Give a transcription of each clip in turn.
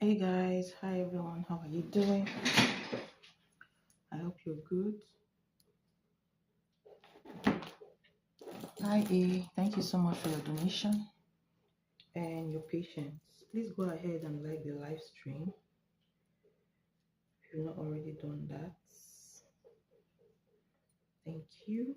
Hey guys, hi everyone, how are you doing? I hope you're good. Hi A, thank you so much for your donation and your patience. Please go ahead and like the live stream if you've not already done that. Thank you.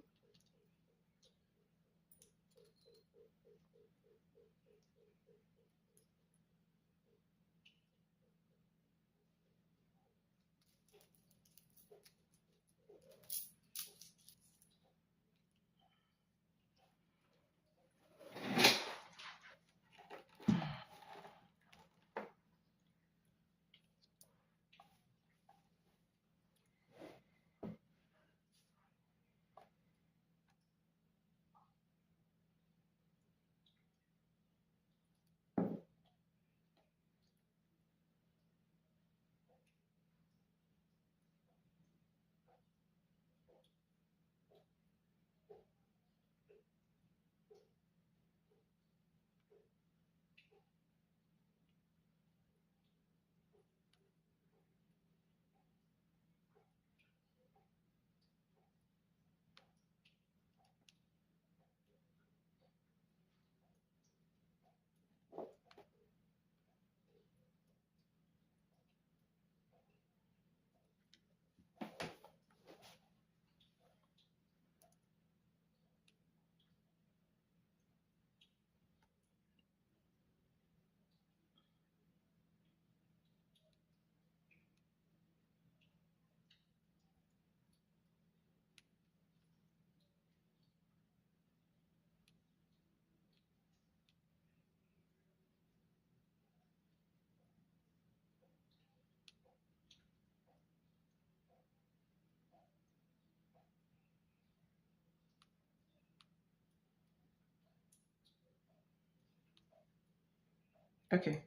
Okay,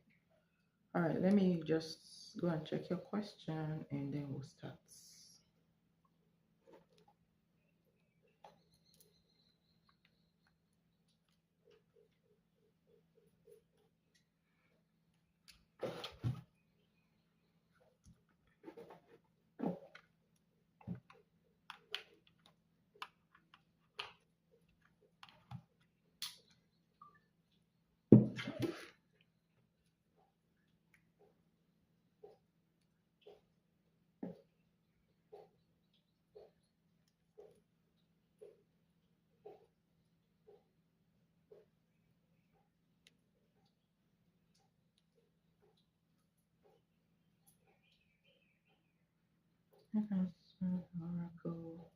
all right, let me just go and check your question and then we'll start. Okay, so Oracle,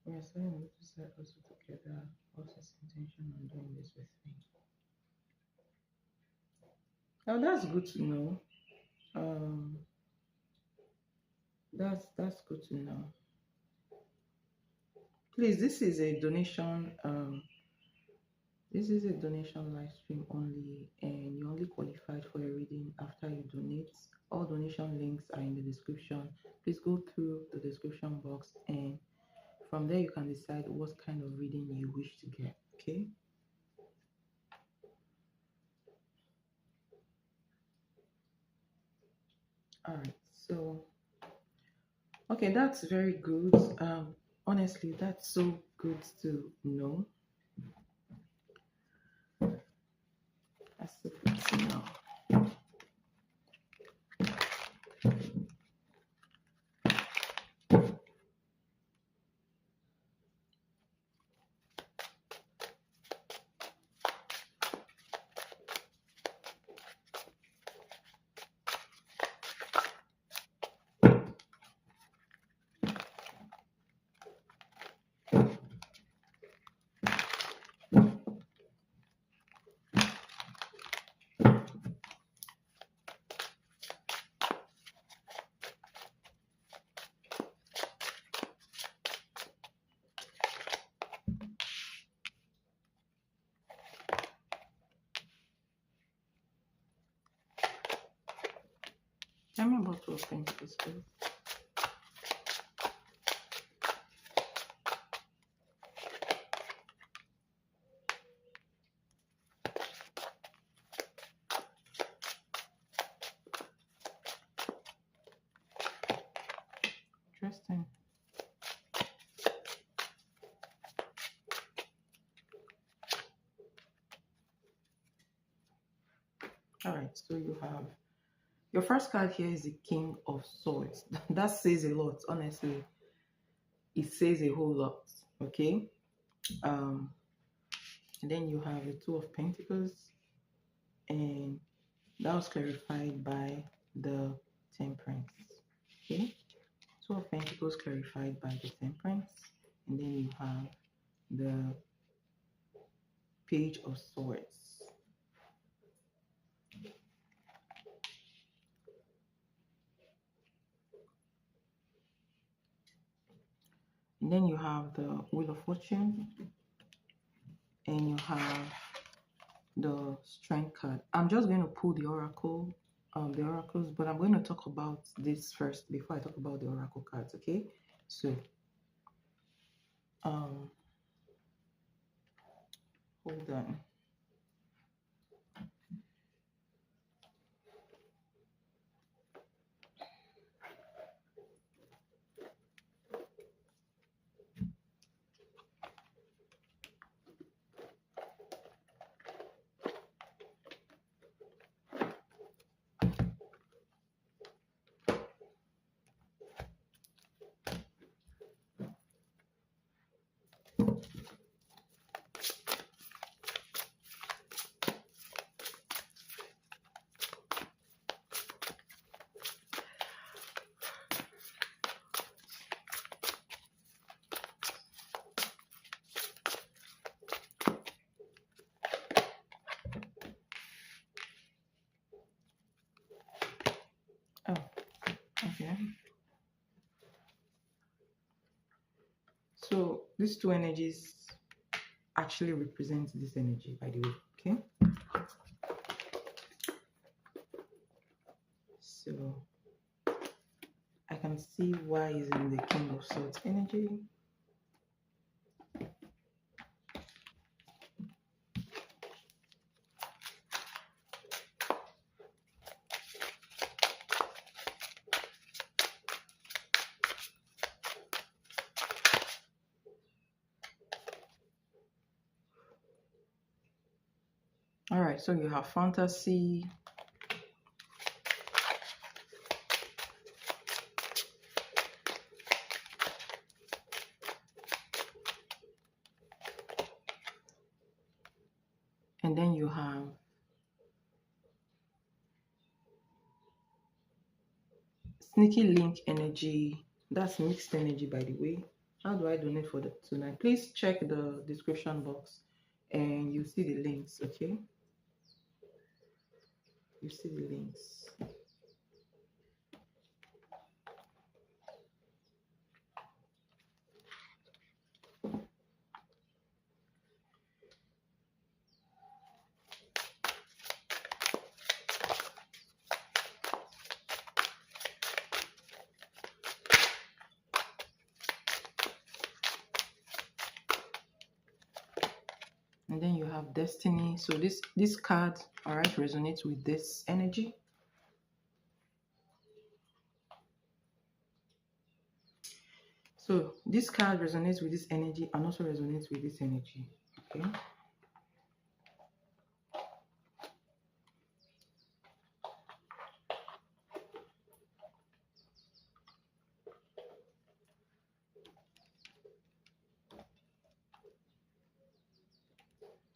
we are starting with this also together. What's his intention on doing this with me? Oh, that's good to know. Um, that's good to know. Please, this is a donation. This is a donation live stream only, and you only qualified for a reading after you donate. All donation links are in the description. Please go through the description box, and from there you can decide what kind of reading you wish to get. Okay. All right. So, okay, that's very good. Honestly, that's so good to know. That's so good to know. Tell me about to open this, please. Interesting. All right, so you have your first card here is the King of Swords. That says a lot, honestly. It says a whole lot. Okay. Um, and then you have the Two of Pentacles, and that was clarified by the Temperance. Okay. Two of Pentacles clarified by the Temperance, and then you have the Page of Swords. And then you have the Wheel of Fortune, and you have the Strength card. I'm just going to pull the oracles, but I'm going to talk about this first before I talk about the oracle cards. Okay, so hold on. Oh, okay. So these two energies actually represent this energy, by the way. Okay. So I can see why is in the King of Swords energy. All right, so you have fantasy, and then you have sneaky link energy. That's mixed energy, by the way. How do I donate for the tonight? Please check the description box and you see the links. Okay, you see the links. And then you have destiny. So this card, all right, resonates with this energy. So this card resonates with this energy and also resonates with this energy. Okay.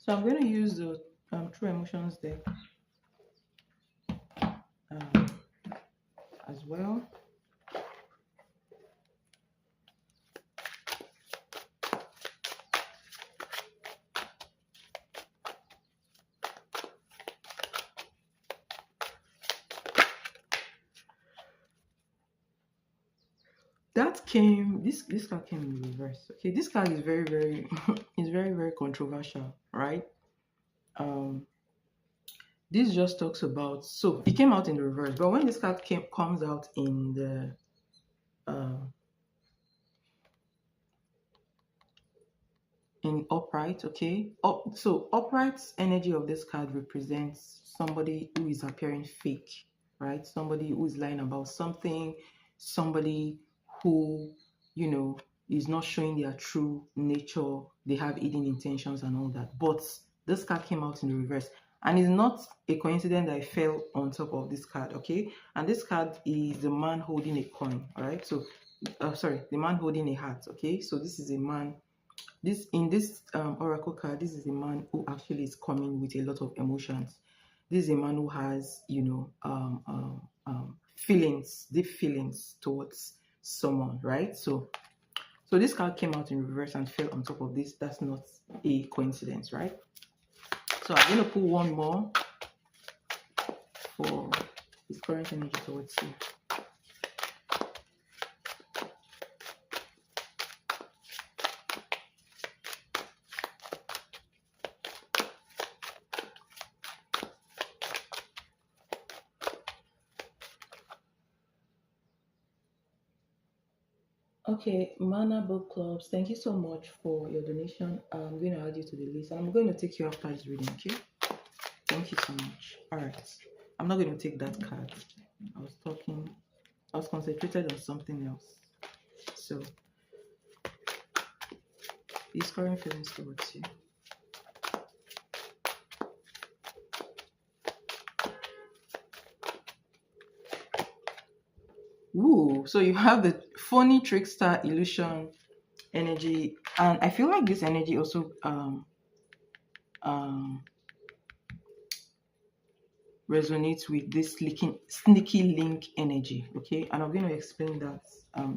So I'm going to use the True Emotions deck as well. This card came in reverse. Okay, this card is very is very controversial, right? This just talks about, so it came out in the reverse, but when this card comes out in the in upright, okay, so upright energy of this card represents somebody who is appearing fake, right? Somebody who is lying about something, somebody who, you know, is not showing their true nature. They have hidden intentions and all that. But this card came out in the reverse. And it's not a coincidence that I fell on top of this card, okay? And this card is the man holding a coin, all right? So, sorry, the man holding a hat, okay? So this is a man. This in this oracle card, this is a man who actually is coming with a lot of emotions. This is a man who has, feelings, deep feelings towards someone, right? So this card came out in reverse and fell on top of this. That's not a coincidence, right? So I'm going to pull one more for his current energy towards you. Okay, Mana Book Clubs, thank you so much for your donation. I'm going to add you to the list and I'm going to take you after this reading, okay? Thank you so much. All right, I'm not going to take that card. I was concentrated on something else. So, his current feelings towards you. Ooh, so you have the phony trickster illusion energy, and I feel like this energy also resonates with this sneaky link energy, okay? And I'm going to explain that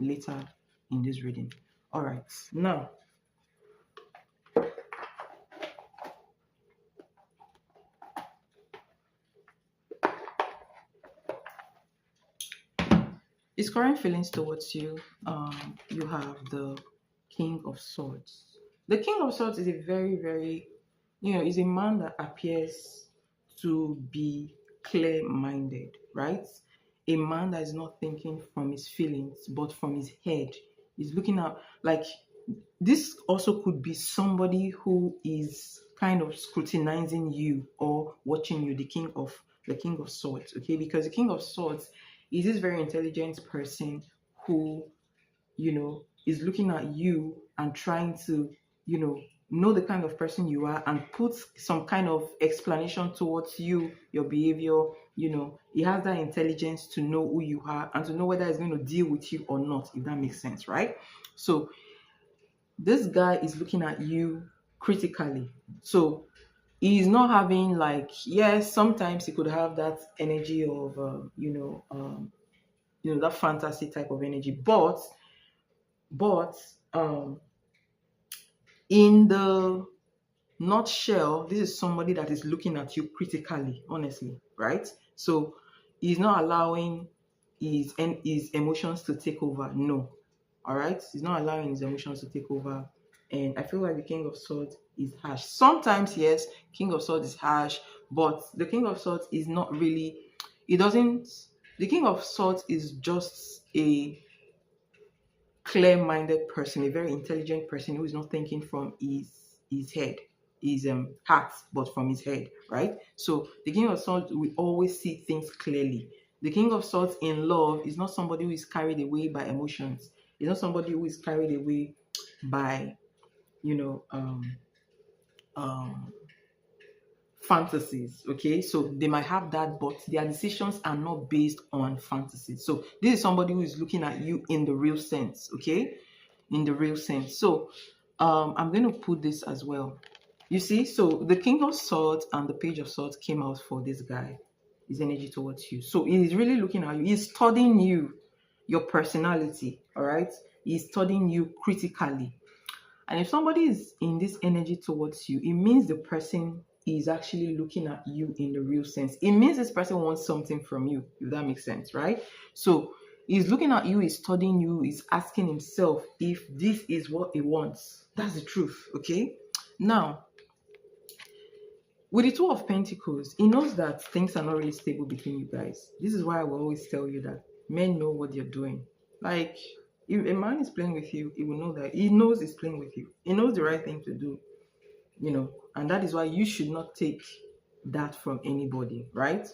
later in this reading. All right, now his current feelings towards you, you have the King of Swords. The King of Swords is a very, very, is a man that appears to be clear-minded, right? A man that is not thinking from his feelings, but from his head. He's looking at, like, this also could be somebody who is kind of scrutinizing you or watching you, the King of Swords, okay? Because the King of Swords is this very intelligent person who, is looking at you and trying to, know the kind of person you are and put some kind of explanation towards you, your behavior. He has that intelligence to know who you are and to know whether he's going to deal with you or not, if that makes sense, right? So this guy is looking at you critically. So he's not having, like, yes, sometimes he could have that energy of that fantasy type of energy, but in the nutshell, this is somebody that is looking at you critically, honestly, right? So he's not allowing his emotions to take over. No. All right, he's not allowing his emotions to take over. And I feel like the King of Swords is harsh. Sometimes, yes, King of Swords is harsh, but the King of Swords is not really, the King of Swords is just a clear-minded person, a very intelligent person who is not thinking from his head, his heart, but from his head, right? So the King of Swords will always see things clearly. The King of Swords in love is not somebody who is carried away by emotions. It's not somebody who is carried away by, fantasies, okay? So they might have that, but their decisions are not based on fantasies. So this is somebody who is looking at you in the real sense, okay? In the real sense. So I'm going to put this as well. You see, so the King of Swords and the Page of Swords came out for this guy, his energy towards you. So he's really looking at you. He's studying you, your personality, all right? He's studying you critically. And if somebody is in this energy towards you, it means the person is actually looking at you in the real sense. It means this person wants something from you, if that makes sense, right? So he's looking at you, he's studying you, he's asking himself if this is what he wants. That's the truth, okay? Now, with the Two of Pentacles, he knows that things are not really stable between you guys. This is why I will always tell you that men know what they're doing. Like, if a man is playing with you, he will know that he knows he's playing with you. He knows the right thing to do, and that is why you should not take that from anybody, right?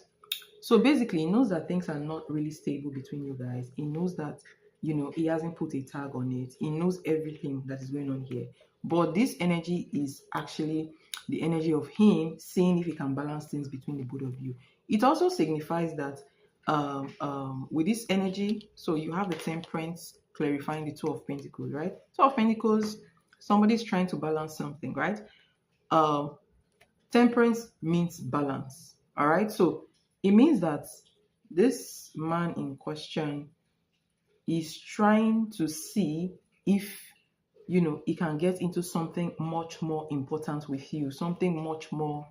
So basically, he knows that things are not really stable between you guys. He knows that he hasn't put a tag on it. He knows everything that is going on here. But this energy is actually the energy of him seeing if he can balance things between the both of you. It also signifies that with this energy, so you have the temperance clarifying the two of pentacles, right? Two of pentacles, somebody's trying to balance something, right? Um, temperance means balance, all right? So it means that this man in question is trying to see if he can get into something much more important with you, something much more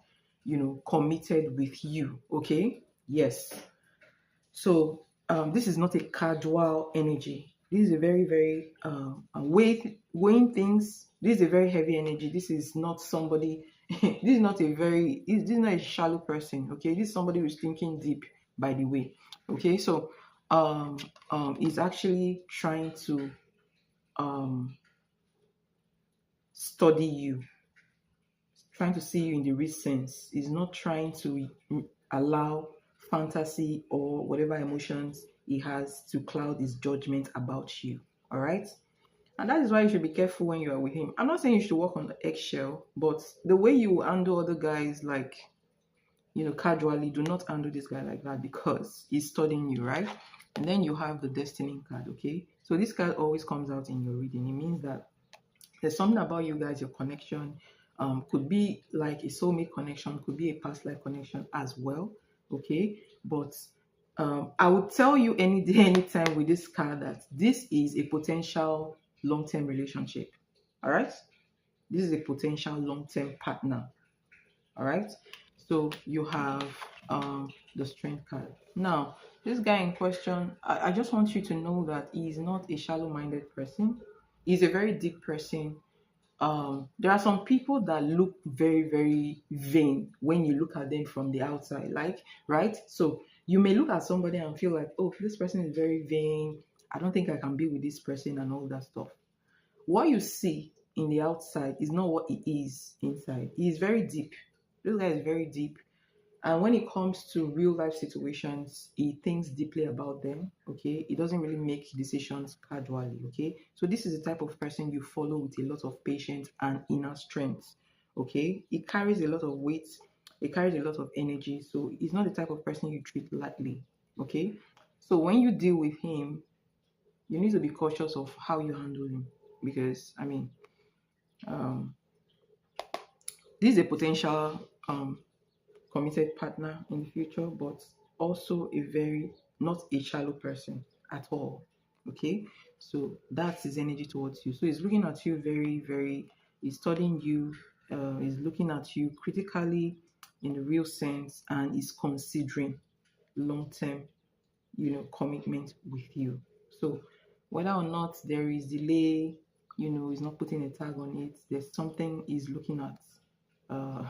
committed with you. Okay, yes. So this is not a casual energy. This is a very, very weighing things. This is a very heavy energy. This is not somebody. This is not a very. This is not a shallow person. Okay, this is somebody who's thinking deep. By the way, okay. So is actually trying to study you, trying to see you in the real sense. Is not trying to allow fantasy or whatever emotions he has to cloud his judgment about you. All right. And that is why you should be careful when you are with him. I'm not saying you should walk on the eggshell, but the way you handle other guys, like, casually, do not handle this guy like that because he's studying you, right? And then you have the destiny card, okay? So this card always comes out in your reading. It means that there's something about you guys, your connection could be like a soulmate connection, could be a past life connection as well, okay? But I would tell you any day, anytime with this card that this is a potential long-term relationship, all right? This is a potential long-term partner, all right? So you have the strength card. Now, this guy in question, I just want you to know that he's not a shallow-minded person. He's a very deep person. There are some people that look very, very vain when you look at them from the outside, like, right? So you may look at somebody and feel like, oh, this person is very vain. I don't think I can be with this person and all that stuff. What you see in the outside is not what he is inside. He is very deep. This guy is very deep. And when it comes to real life situations, he thinks deeply about them. Okay. He doesn't really make decisions casually. Okay. So this is the type of person you follow with a lot of patience and inner strength. Okay. He carries a lot of weight. He carries a lot of energy. So he's not the type of person you treat lightly. Okay. So when you deal with him, you need to be cautious of how you handle him. Because, I mean, um, this is a potential committed partner in the future, but also a very not a shallow person at all. Okay, so that's his energy towards you. So he's looking at you very, very. He's studying you. He's looking at you critically in the real sense, and is considering long-term, commitment with you. So whether or not there is delay, he's not putting a tag on it. There's something he's looking at. Uh,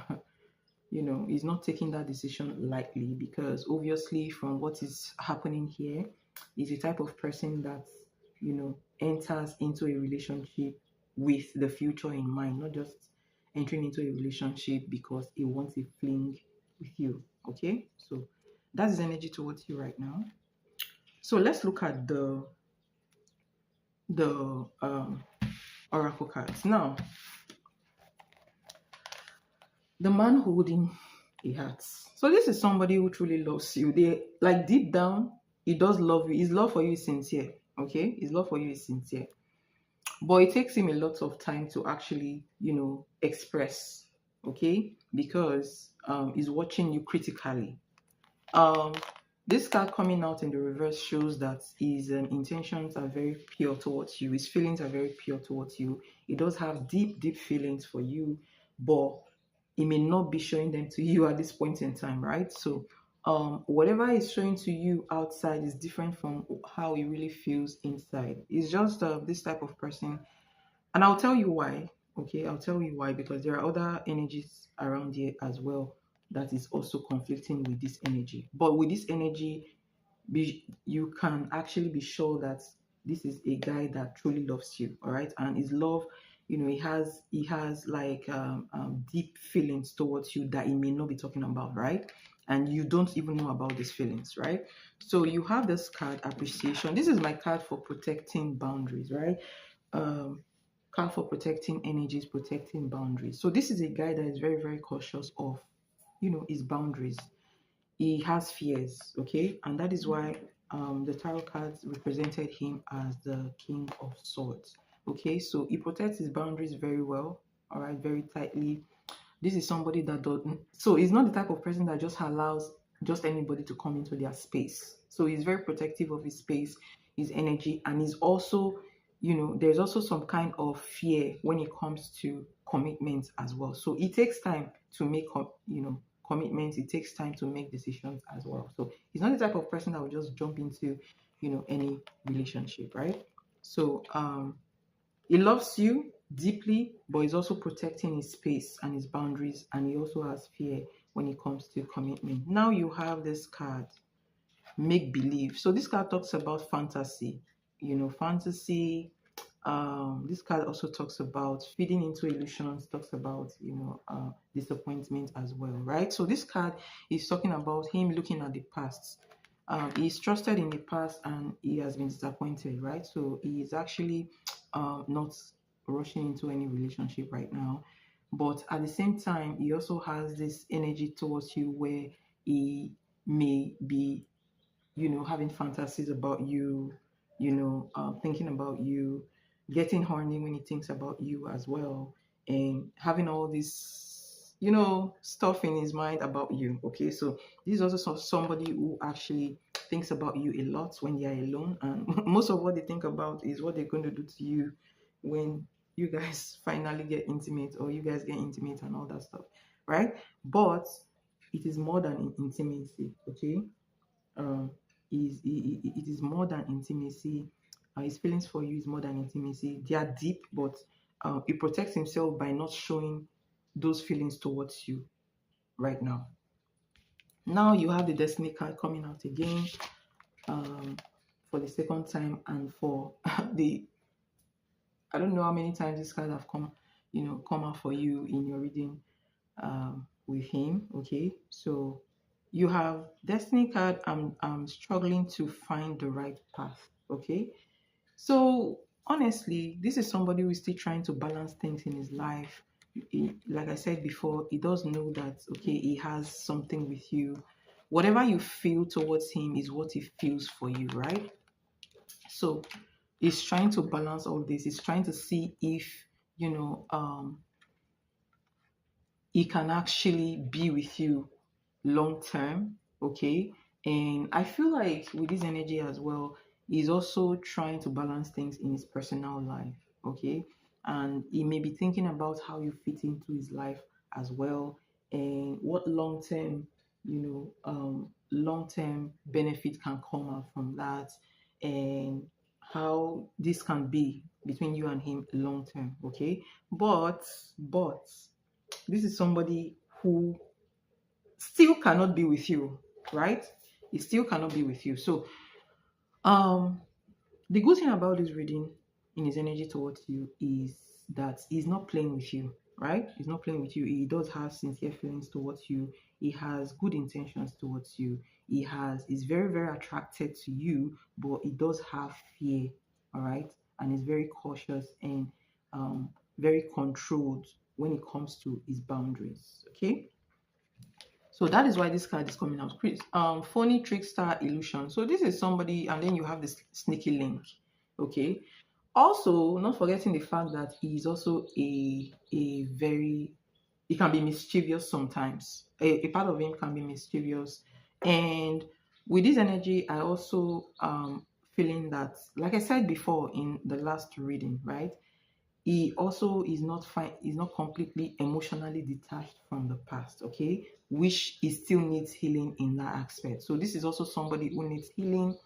he's not taking that decision lightly because obviously from what is happening here, he's a type of person that, enters into a relationship with the future in mind, not just entering into a relationship because he wants a fling with you. Okay, so that's his energy towards you right now. So let's look at the oracle cards now. The man holding a heart. So this is somebody who truly loves you. They, like, deep down, he does love you. His love for you is sincere. Okay, his love for you is sincere, but it takes him a lot of time to actually, express. Okay, because he's watching you critically. Um, this card coming out in the reverse shows that his intentions are very pure towards you. His feelings are very pure towards you. He does have deep, deep feelings for you, but he may not be showing them to you at this point in time, right? So whatever he's showing to you outside is different from how he really feels inside. He's just this type of person, and I'll tell you why. Okay, I'll tell you why, because there are other energies around here as well that is also conflicting with this energy. But with this energy, you can actually be sure that this is a guy that truly loves you, all right? And his love, he has like deep feelings towards you that he may not be talking about, right? and you don't even know about these feelings, right? So you have this card, appreciation. This is my card for protecting boundaries, right? um Card for protecting energies, protecting boundaries. So this is a guy that is very, very cautious of, his boundaries. He has fears, okay, and that is why the tarot cards represented him as the King of Swords. Okay, so he protects his boundaries very well, all right, very tightly. This is somebody that doesn't, so he's not the type of person that just allows just anybody to come into their space. So he's very protective of his space, his energy, and he's also, there's also some kind of fear when it comes to commitment as well. So it takes time to make commitments. It takes time to make decisions as well. So he's not the type of person that will just jump into any relationship, right? So he loves you deeply, but he's also protecting his space and his boundaries, and he also has fear when it comes to commitment. Now you have this card, make believe. So this card talks about fantasy, fantasy. This card also talks about feeding into illusions, talks about disappointment as well, right? So this card is talking about him looking at the past. He's trusted in the past and he has been disappointed, right? So he is actually not rushing into any relationship right now, but at the same time he also has this energy towards you where he may be having fantasies about you, thinking about you, getting horny when he thinks about you as well, and having all this, stuff in his mind about you. Okay, so this is also somebody who actually thinks about you a lot when they are alone, and most of what they think about is what they're going to do to you when you guys finally get intimate, or you guys get intimate and all that stuff, right? But it is more than intimacy, okay? um it is more than intimacy. His feelings for you is more than intimacy. They are deep, but he protects himself by not showing those feelings towards you right now. Now you have the destiny card coming out again, um for the second time, and for the I don't know how many times this card have come out for you in your reading with him. Okay, so you have destiny card. I'm struggling to find the right path. Okay, so honestly, this is somebody who is still trying to balance things in his life. Like I said before, he does know that okay, he has something with you. Whatever you feel towards him is what he feels for you, right? So he's trying to balance all this. He's trying to see if you know um he can actually be with you long term. Okay, and I feel like with this energy as well, he's also trying to balance things in his personal life. Okay, and he may be thinking about how you fit into his life as well, and what long term benefit can come out from that, and how this can be between you and him long term. Okay, but this is somebody who still cannot be with you, right? He still cannot be with you. So, um, the good thing about this reading in his energy towards you is that he's not playing with you, right? He's not playing with you. He does have sincere feelings towards you. He has good intentions towards you. He's very, very attracted to you, but he does have fear, all right? And he's very cautious and very controlled when it comes to his boundaries, okay? So that is why this card is coming out. Chris, phony trickster illusion. So this is somebody, and then you have this sneaky link. Okay. Also, not forgetting the fact that he is also a very he can be mischievous sometimes. A part of him can be mischievous. And with this energy, I also feeling that, like I said before in the last reading, right? He also is not fine, is not completely emotionally detached from the past, okay, which he still needs healing in that aspect. So this is also somebody who needs healing.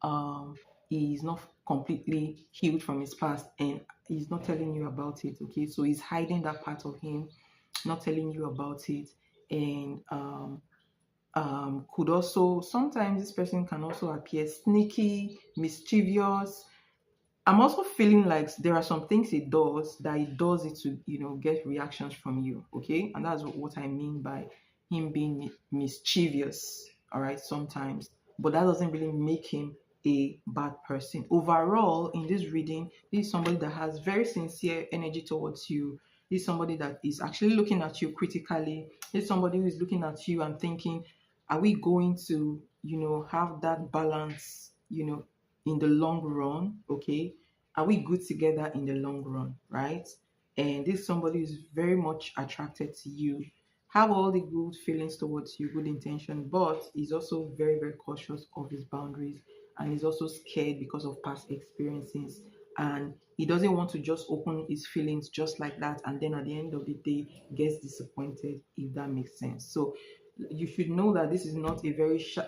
um he is not completely healed from his past, and he's not telling you about it, okay, so he's hiding that part of him, not telling you about it. And could also sometimes this person can also appear sneaky, mischievous. I'm also feeling like there are some things it does that it does it to, get reactions from you. Okay. And that's what I mean by him being mischievous, all right, sometimes, but that doesn't really make him a bad person. Overall, in this reading, this is somebody that has very sincere energy towards you. This is somebody that is actually looking at you critically. This is somebody who is looking at you and thinking, are we going to, have that balance, in the long run? Okay. Are we good together in the long run, right? And this somebody is very much attracted to you, have all the good feelings towards you, good intention, but is also very, very cautious of his boundaries, and is also scared because of past experiences. And he doesn't want to just open his feelings just like that, and then at the end of the day gets disappointed, if that makes sense. So you should know that this is not a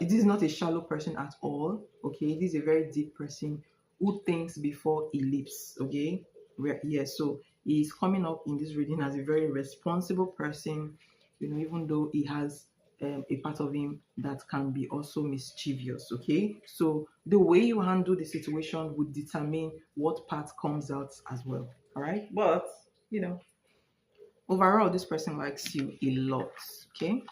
this is not a shallow person at all. Okay, this is a very deep person who thinks before he leaps. Okay, so he's coming up in this reading as a very responsible person, even though he has a part of him that can be also mischievous. Okay, so the way you handle the situation would determine what part comes out as well. All right, but overall, this person likes you a lot. Okay.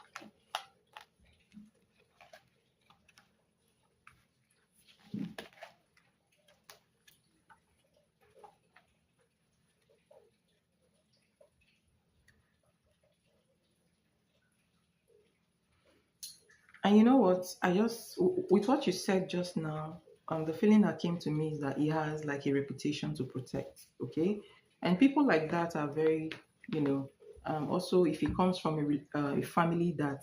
And you know what? With what you said just now, the feeling that came to me is that he has like a reputation to protect. Okay. And people like that are very, also if he comes from a family that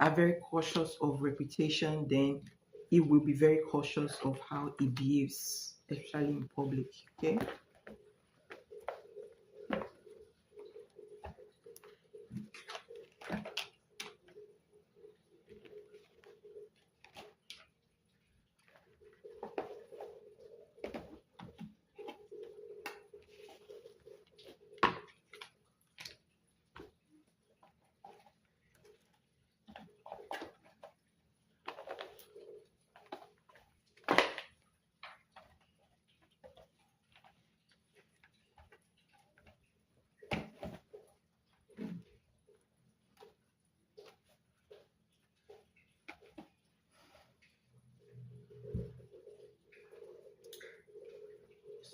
are very cautious of reputation, then he will be very cautious of how he behaves, especially in public. Okay.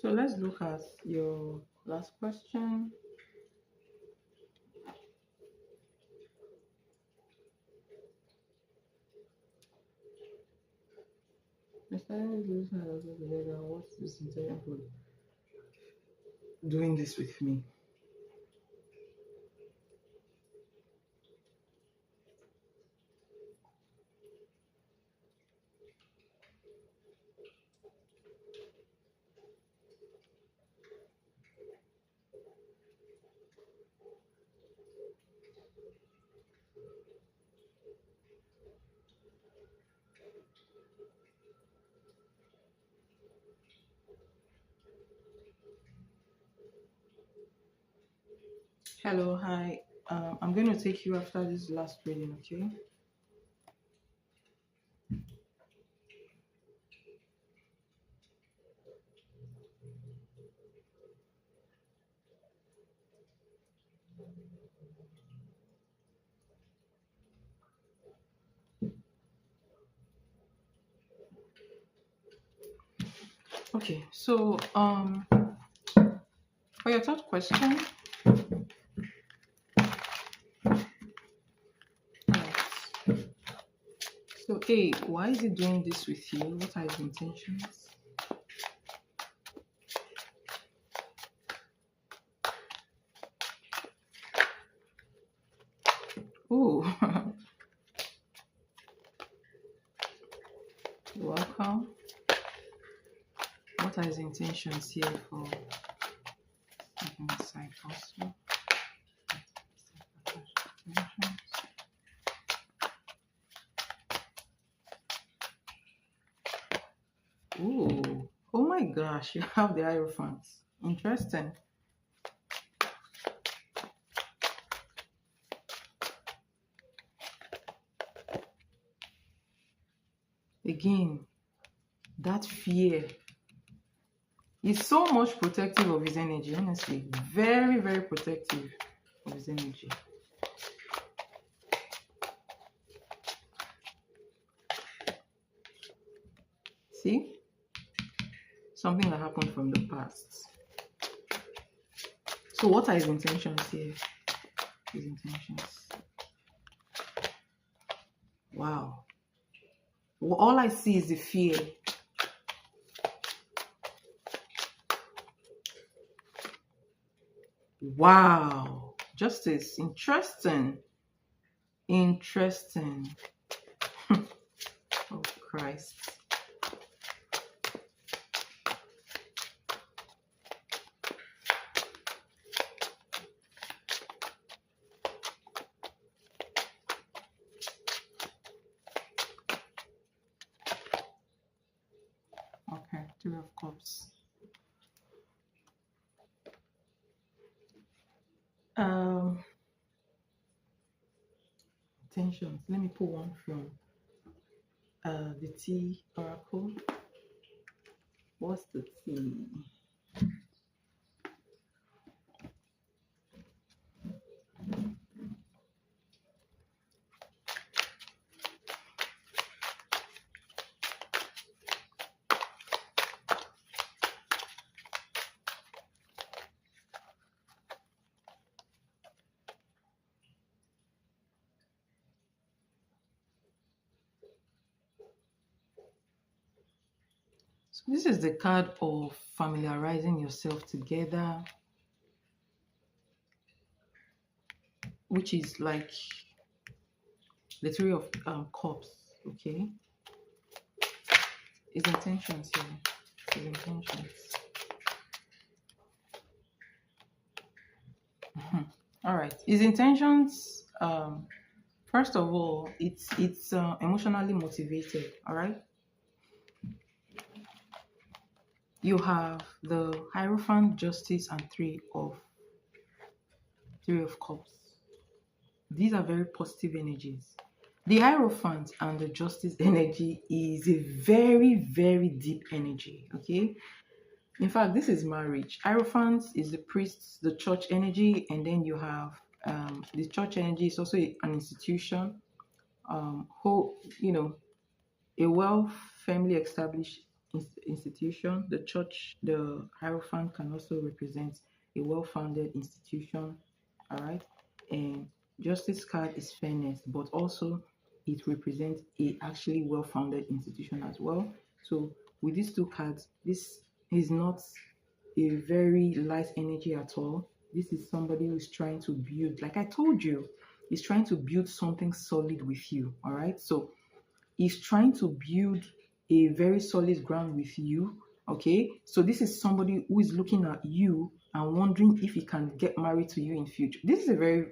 So let's look at your last question. I started losing a lot together. What's this intention for doing this with me? Hello, hi. I'm going to take you after this last reading, okay? Okay, so for your third question, yes. So A, why is he doing this with you? What are his intentions? Oh, welcome. What are his intentions here for side hustle? Ooh, oh my gosh, you have the Hierophants. Interesting. Again, that fear. He's so much protective of his energy, honestly. Very, very protective of his energy. See? Something that happened from the past. So what are his intentions here? His intentions. Wow. Well, all I see is the fear. Wow. Justice. Interesting. Interesting. Oh, Christ. Okay, Three of Cups. Tensions. Let me pull one from the T Oracle. What's the T? So this is the card of familiarizing yourself together, which is like the Three of Cups. Okay, his intentions here. His intentions. All right. His intentions. First of all, it's emotionally motivated. All right. You have the Hierophant, Justice, and Three of Cups. These are very positive energies. The Hierophant and the Justice energy is a very, very deep energy. Okay. In fact, this is marriage. Hierophant is the priest, the church energy, and then you have the church energy is also an institution. Who a well family established institution. The church, the Hierophant can also represent a well-founded institution. All right, and Justice card is fairness, but also it represents a actually well-founded institution as well. So with these two cards, this is not a very light energy at all. This is somebody who's trying to build, like I told you, is trying to build something solid with you. All right, so is trying to build a very solid ground with you. Okay, so this is somebody who is looking at you and wondering if he can get married to you in future. This is a very,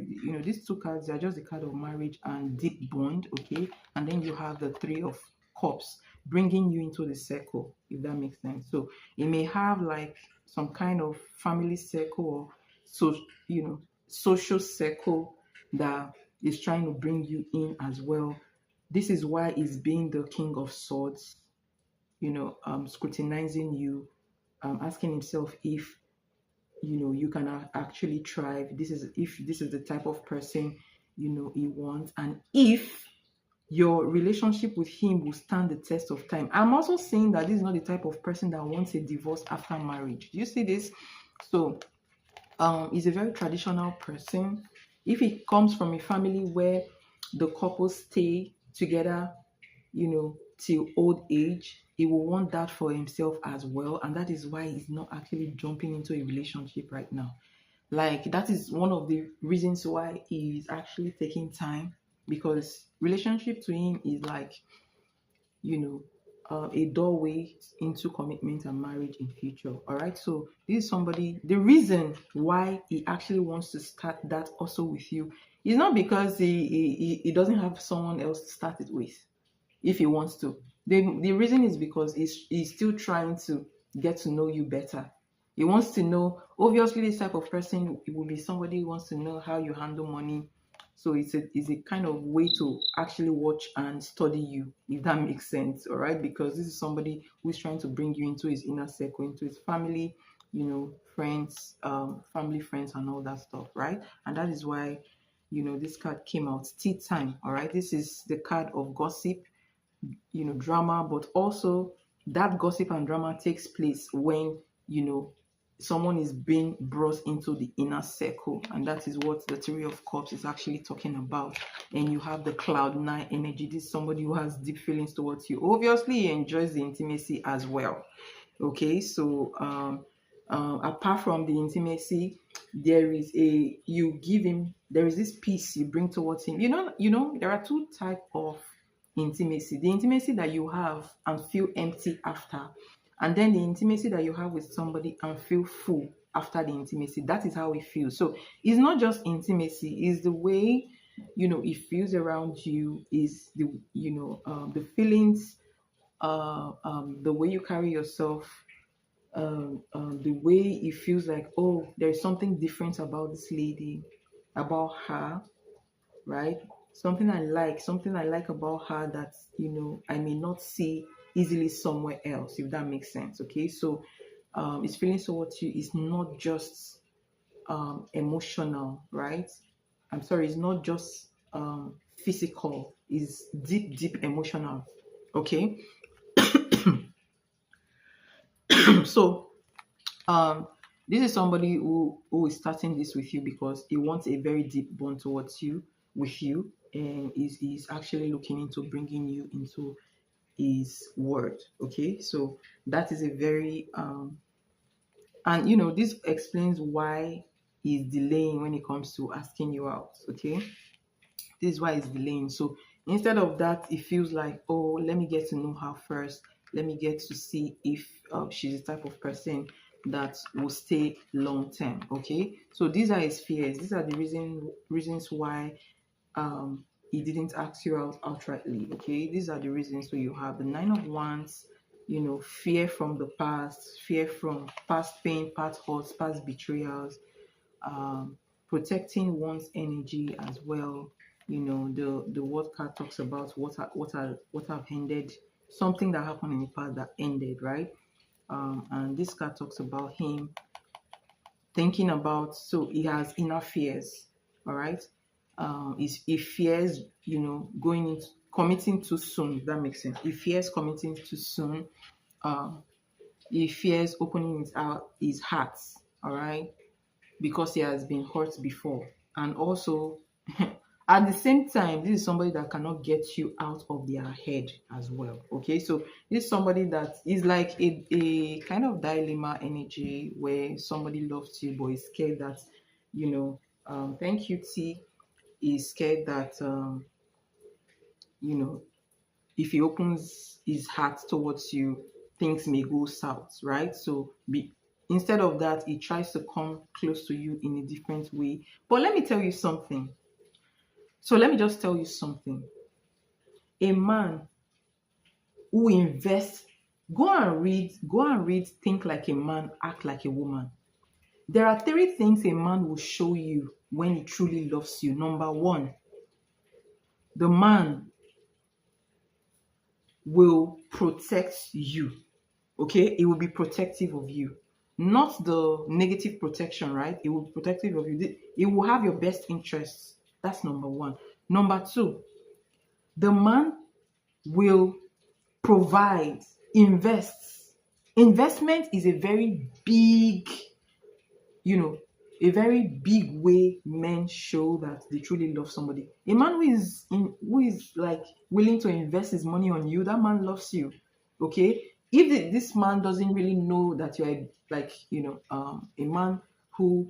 these two cards are just the card of marriage and deep bond. Okay, and then you have the Three of Cups bringing you into the circle, if that makes sense. So it may have like some kind of family circle or so social circle that is trying to bring you in as well. This is why he's being the King of Swords, scrutinizing you, asking himself if you can actually thrive. If this is the type of person he wants, and if your relationship with him will stand the test of time. I'm also saying that this is not the type of person that wants a divorce after marriage. Do you see this? So he's a very traditional person. If he comes from a family where the couple stay together, till old age, he will want that for himself as well. And that is why he's not actually jumping into a relationship right now. Like, that is one of the reasons why he's actually taking time, because relationship to him is like, a doorway into commitment and marriage in future. All right, so this is somebody, the reason why he actually wants to start that also with you is not because he doesn't have someone else to start it with. If he wants to, the reason is because he's still trying to get to know you better. He wants to know, obviously this type of person will be somebody who wants to know how you handle money. So it's a kind of way to actually watch and study you, if that makes sense. All right, because this is somebody who's trying to bring you into his inner circle, into his family, friends, family, friends, and all that stuff, right? And that is why this card came out. Tea time. All right, this is the card of gossip, drama, but also that gossip and drama takes place when, someone is being brought into the inner circle, and that is what the Three of Cups is actually talking about. And you have the cloud nine energy. This is somebody who has deep feelings towards you. Obviously, he enjoys the intimacy as well. Okay, so apart from the intimacy, there is this peace you bring towards him. There are two type of intimacy: the intimacy that you have and feel empty after, and then the intimacy that you have with somebody and feel full after the intimacy. That is how it feels. So it's not just intimacy, it's the way it feels around you, is the feelings, the way you carry yourself, the way it feels like, oh, there's something different about this lady, about her, right? Something I like about her that, I may not see easily somewhere else, if that makes sense. Okay, so it's feeling towards you is not just emotional, right? I'm sorry, it's not just physical, it's deep, deep emotional. Okay. So this is somebody who is starting this with you because he wants a very deep bond towards you, with you, and is actually looking into bringing you into his word. Okay, so that is a very and this explains why he's delaying when it comes to asking you out. Okay, this is why he's delaying. So instead of that, it feels like, oh, let me get to know her first. Let me get to see if she's the type of person that will stay long term. Okay, so these are his fears. These are the reasons why he didn't ask you out outrightly. Okay, these are the reasons. So you have the Nine of Wands, fear from the past, fear from past pain, past hurts, past betrayals, protecting one's energy as well. The word card talks about what have ended, something that happened in the past that ended, right? And this card talks about him thinking about, so he has inner fears, all right? He fears, going into committing too soon. If that makes sense. He fears committing too soon. He fears opening his heart, all right, because he has been hurt before. And also, at the same time, this is somebody that cannot get you out of their head as well. Okay, so this is somebody that is like a kind of dilemma energy where somebody loves you but is scared that, thank you, T, is scared that, you know, if he opens his heart towards you, things may go south, right? So instead of that, he tries to come close to you in a different way. But let me tell you something. So let me just tell you something. A man who invests, go and read, Think Like a Man, Act Like a Woman. There are 3 things a man will show you when he truly loves you. Number 1, the man will protect you. Okay, it will be protective of you, not the negative protection, right? It will be protective of you. It will have your best interests. That's number 1. Number 2, the man will provide, invests. Investment is a very big, a very big way men show that they truly love somebody. A man who is like willing to invest his money on you, that man loves you. Okay, if this man doesn't really know that you're like, a man who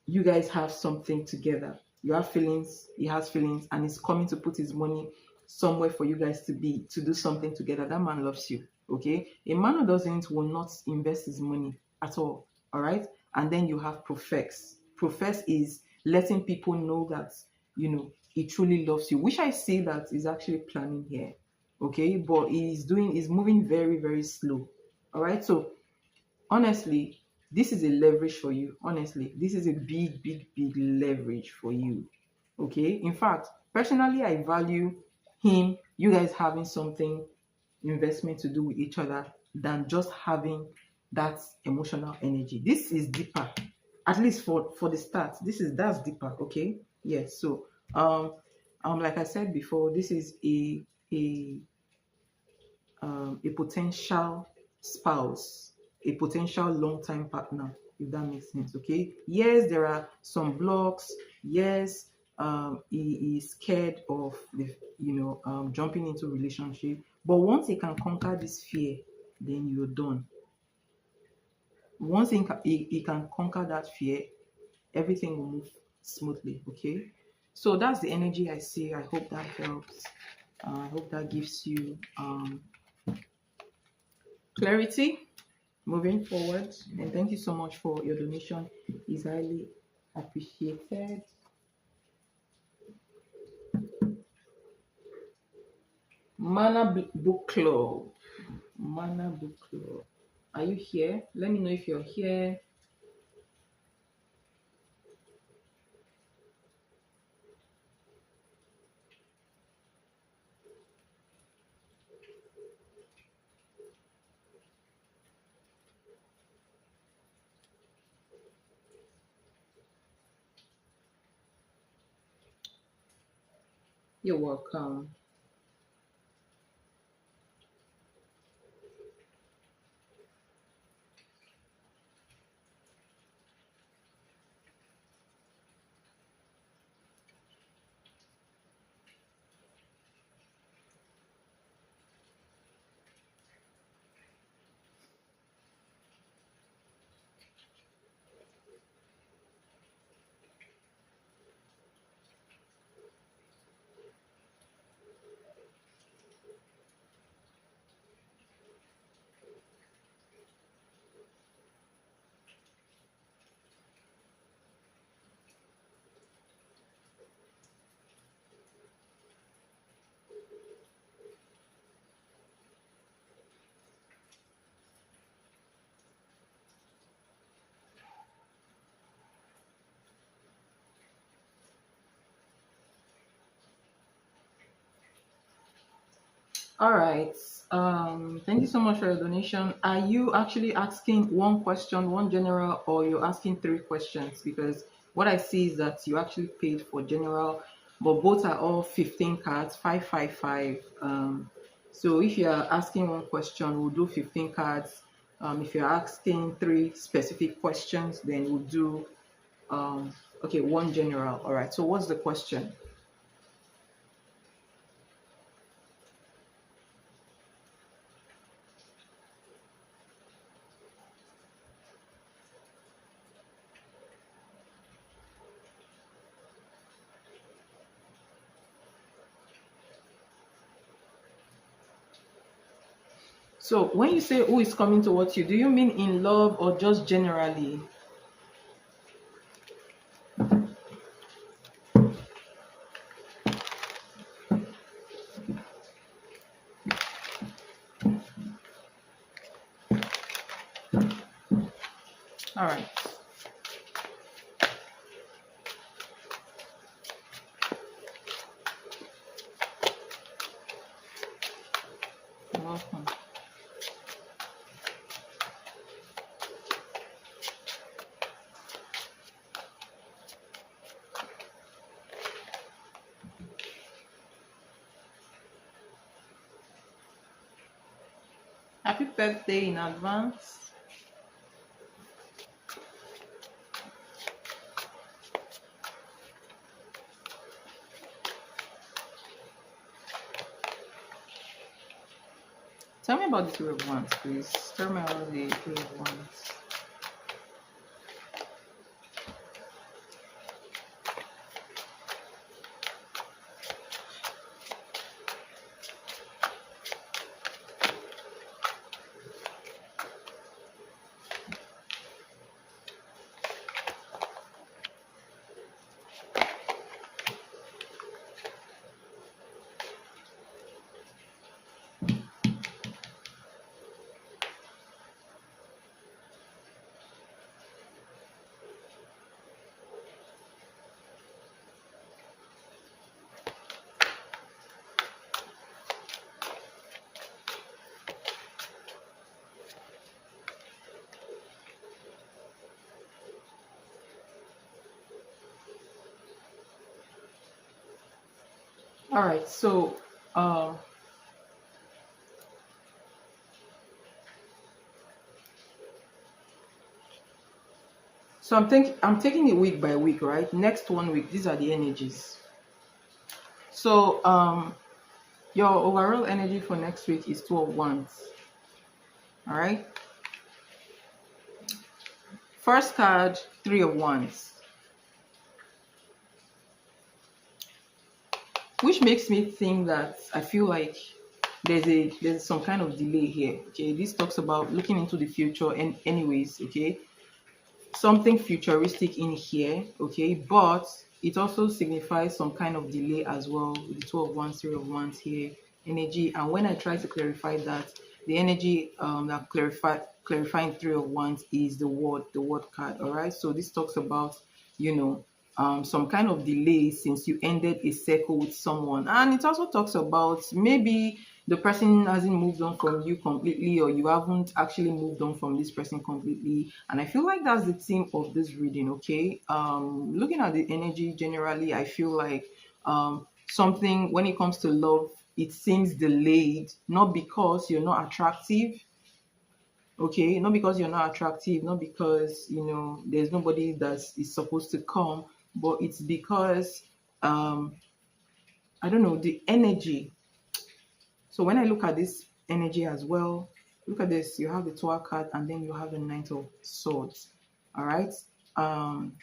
you guys have something together, you have feelings, he has feelings, and he's coming to put his money somewhere for you guys to do something together, that man loves you. Okay, a man who doesn't will not invest his money at all. All right, and then you have profess is letting people know that he truly loves you, which I see that is actually planning here. Okay, but he's moving very, very slow. All right, so honestly, this is a leverage for you. Honestly, this is a big, big, big leverage for you. Okay, in fact, personally, I value you guys having something, investment to do with each other, than just having that emotional energy. This is deeper, at least for the start. That's deeper. Okay, yes. So like I said before, this is a a potential spouse, a potential long-time partner, if that makes sense. Okay, yes, there are some blocks. Yes, he is scared of the jumping into relationship, but once he can conquer this fear, then you're done. Once he can conquer that fear, everything will move smoothly. Okay, so that's the energy I see. I hope that helps. I hope that gives you clarity moving forward. And thank you so much for your donation. It's highly appreciated. Book Club. Mana Book Club. Are you here? Let me know if you're here. You're welcome. All right. Thank you so much for your donation. Are you actually asking one question, one general, or you're asking three questions? Because what I see is that you actually paid for general, but both are all 15 cards, 555. So if you're asking one question, we'll do 15 cards. If you're asking three specific questions, then we'll do okay, one general. All right. So what's the question? So when you say who is coming towards you, do you mean in love or just generally? All right. You're welcome. Happy birthday in advance. Tell me about the Three of Wands, please. Tell me about the Three of Wands. All right. So, uh, So I'm taking it week by week, right? Next 1 week, these are the energies. So your overall energy for next week is Two of Wands. All right. First card, Three of Wands, which makes me think that I feel like there's some kind of delay here. Okay, this talks about looking into the future, and anyways, okay, something futuristic in here, okay, but it also signifies some kind of delay as well with the Two of Wands, Three of Wands here energy. And when I try to clarify that, the energy that clarifying Three of Wands is the word card. All right, so this talks about, you know, some kind of delay since you ended a circle with someone, and it also talks about maybe the person hasn't moved on from you completely, or you haven't actually moved on from this person completely. And I feel like that's the theme of this reading. Okay, looking at the energy generally, I feel like something when it comes to love, it seems delayed, not because you're not attractive. Okay, not because you're not attractive, not because there's nobody that is supposed to come, but it's because I don't know, the energy. So when I look at this energy as well, look at this. You have the Tower card, and then you have the Knight of Swords. All right. Um,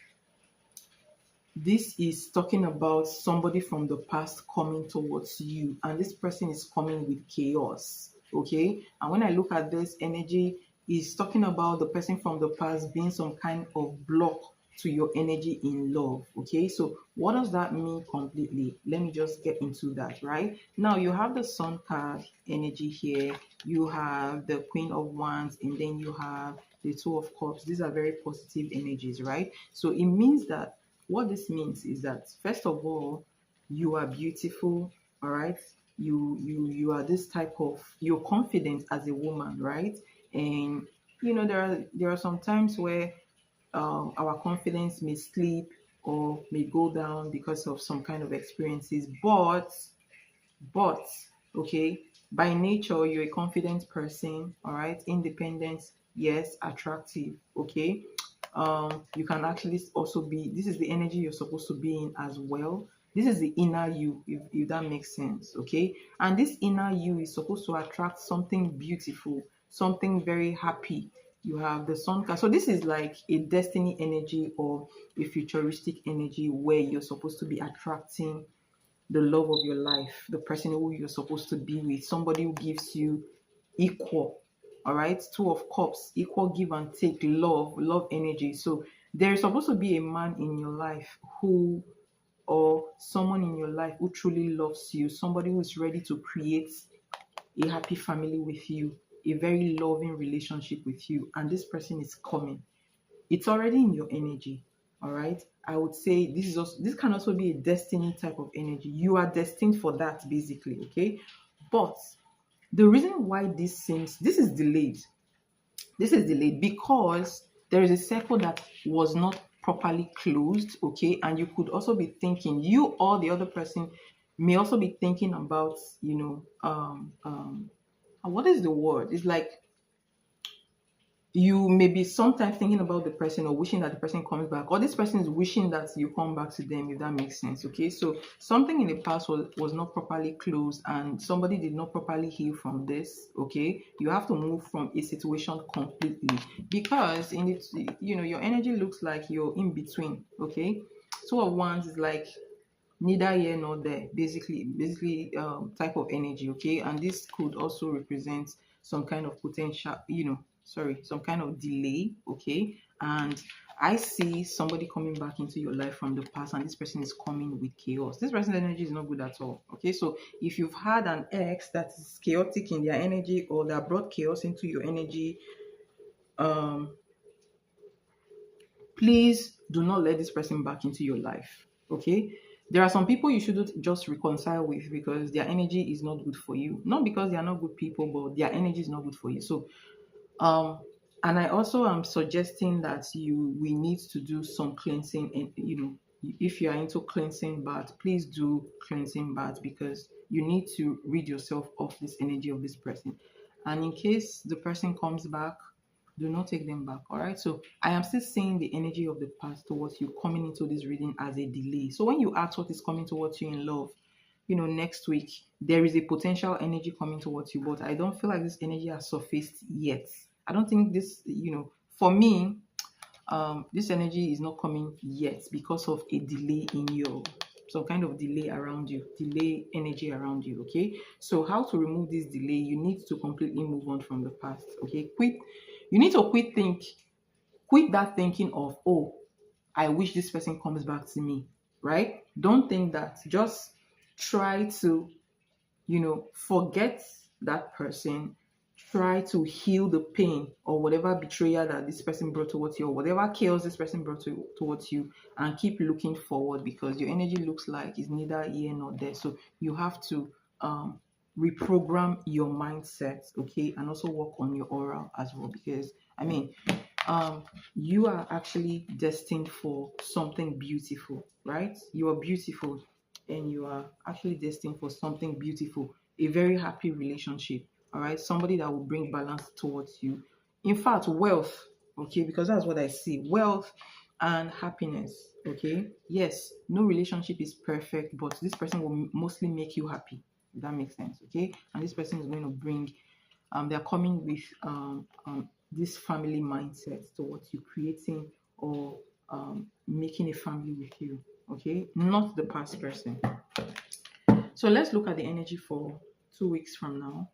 this is talking about somebody from the past coming towards you, and this person is coming with chaos. Okay. And when I look at this energy, is talking about the person from the past being some kind of block to your energy in love. Okay, so what does that mean completely? Let me just get into that. Right now, you have the Sun card energy here, you have the Queen of Wands, and then you have the Two of Cups. These are very positive energies, right? So it means that what this means is that, first of all, you are beautiful. All right, you are this type of, you're confident as a woman, right? And there are some times where our confidence may slip or may go down because of some kind of experiences, but okay, by nature you're a confident person. All right, independent, yes, attractive. Okay, you can actually also be, this is the energy you're supposed to be in as well. This is the inner you, if that makes sense. Okay, and this inner you is supposed to attract something beautiful, something very happy. You have the Sun card, so this is like a destiny energy or a futuristic energy where you're supposed to be attracting the love of your life, the person who you're supposed to be with, somebody who gives you equal. All right, Two of Cups, equal give and take, love energy. So there is supposed to be a man in your life who, or someone in your life who truly loves you, somebody who is ready to create a happy family with you, a very loving relationship with you, and this person is coming. It's already in your energy. All right, I would say this can also be a destiny type of energy. You are destined for that, basically. Okay, but the reason why this is delayed because there is a circle that was not properly closed. Okay, and you could also be thinking, you or the other person may also be thinking about, what is the word, it's like you may be sometimes thinking about the person or wishing that the person comes back, or this person is wishing that you come back to them, if that makes sense. Okay, so something in the past was not properly closed and somebody did not properly heal from this. Okay, you have to move from a situation completely, because in it, your energy looks like you're in between. Okay, Two of Wands is like neither here nor there, basically type of energy. Okay, and this could also represent some kind of potential, some kind of delay. Okay, and I see somebody coming back into your life from the past, and this person is coming with chaos. This person's energy is not good at all. Okay, so if you've had an ex that is chaotic in their energy, or that brought chaos into your energy, um please do not let this person back into your life. Okay, there are some people you shouldn't just reconcile with because their energy is not good for you, not because they are not good people, but their energy is not good for you. So um and I also am suggesting that we need to do some cleansing, and if you are into cleansing bath, please do cleansing bath, because you need to rid yourself of this energy of this person. And in case the person comes back, Do not take them back. All right. So I am still seeing the energy of the past towards you coming into this reading as a delay. So when you ask what is coming towards you in love, next week, there is a potential energy coming towards you, but I don't feel like this energy has surfaced yet. I don't think this, for me, this energy is not coming yet because of a delay in your some kind of delay around you, delay energy around you. Okay, so how to remove this delay? You need to completely move on from the past. Okay, quit. You need to quit that thinking of, oh, I wish this person comes back to me, right? Don't think that. Just try to forget that person. Try to heal the pain or whatever betrayal that this person brought towards you, or whatever chaos this person brought towards you, and keep looking forward, because your energy looks like it's neither here nor there. So you have to reprogram your mindset, okay, and also work on your aura as well, because you are actually destined for something beautiful, right? You are beautiful, and you are actually destined for something beautiful, a very happy relationship, all right? Somebody that will bring balance towards you. In fact, wealth, okay, because that's what I see, wealth and happiness, okay? Yes, no relationship is perfect, but this person will mostly make you happy, if that makes sense, okay? And this person is going to bring they're coming with this family mindset towards you, creating or making a family with you, okay? Not the past person. So let's look at the energy for 2 weeks from now.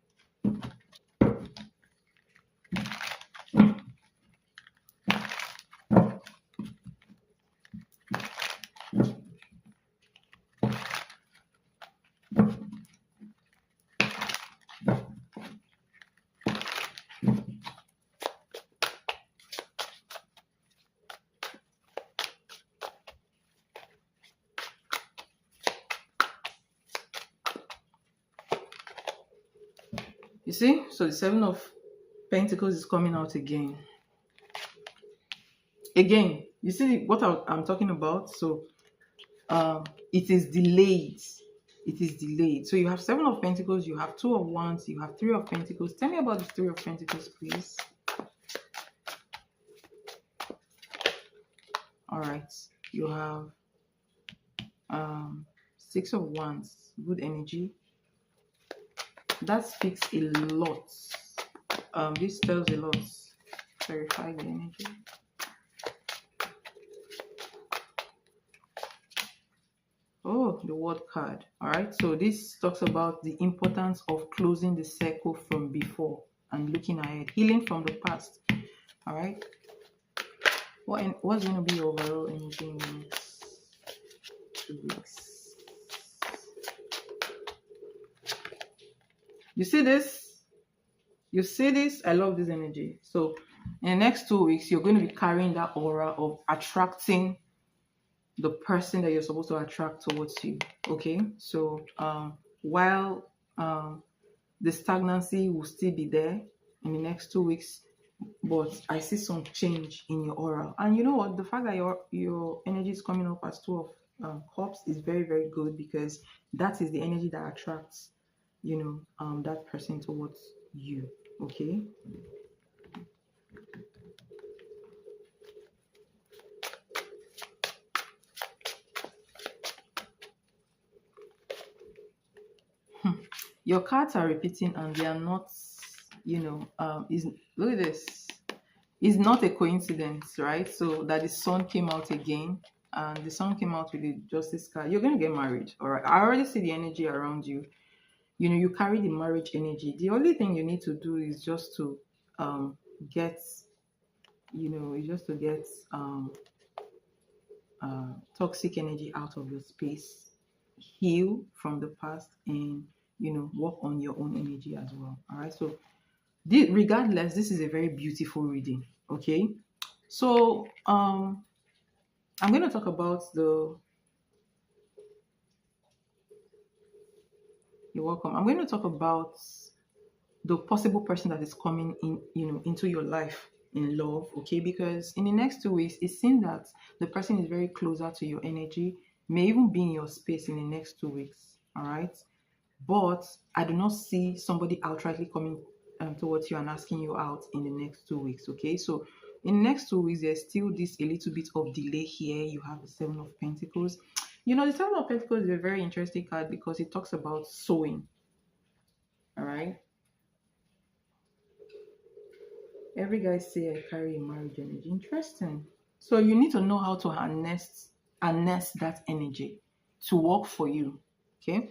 You see, so the Seven of Pentacles is coming out again. Again, you see what I'm talking about? So it is delayed. It is delayed. So you have Seven of Pentacles, you have Two of Wands, you have Three of Pentacles. Tell me about the Three of Pentacles, please. All right. You have Six of Wands, good energy. That speaks a lot. This tells a lot. Verify the energy. Oh, the World card. All right. So this talks about the importance of closing the circle from before and looking ahead, healing from the past. All right. What's going to be your overall energy in the next 2 weeks? You see this? You see this? I love this energy. So in the next 2 weeks, you're going to be carrying that aura of attracting the person that you're supposed to attract towards you. Okay, so while the stagnancy will still be there in the next 2 weeks, but I see some change in your aura. And you know what? The fact that your energy is coming up as Two of Cups is very, very good, because that is the energy that attracts that person towards you. Okay. Your cards are repeating, and they are not, look at this. It's not a coincidence, right? So that the sun came out again, and the sun came out with the Justice card. You're going to get married, all right? I already see the energy around you. You carry the marriage energy. The only thing you need to do is just to get, toxic energy out of your space, heal from the past, and work on your own energy as well. All right. So regardless, this is a very beautiful reading. Okay. So I'm going to talk about you're welcome. I'm going to talk about the possible person that is coming in, into your life in love. Okay, because in the next 2 weeks, it seems that the person is very closer to your energy, may even be in your space in the next 2 weeks. All right. But I do not see somebody outrightly coming towards you and asking you out in the next 2 weeks. Okay, so in the next 2 weeks, there's still this a little bit of delay here. You have the Seven of Pentacles. The Seven of Pentacles is a very interesting card because it talks about sowing. All right. Every guy say I carry a marriage energy. Interesting. So you need to know how to harness that energy to work for you. Okay.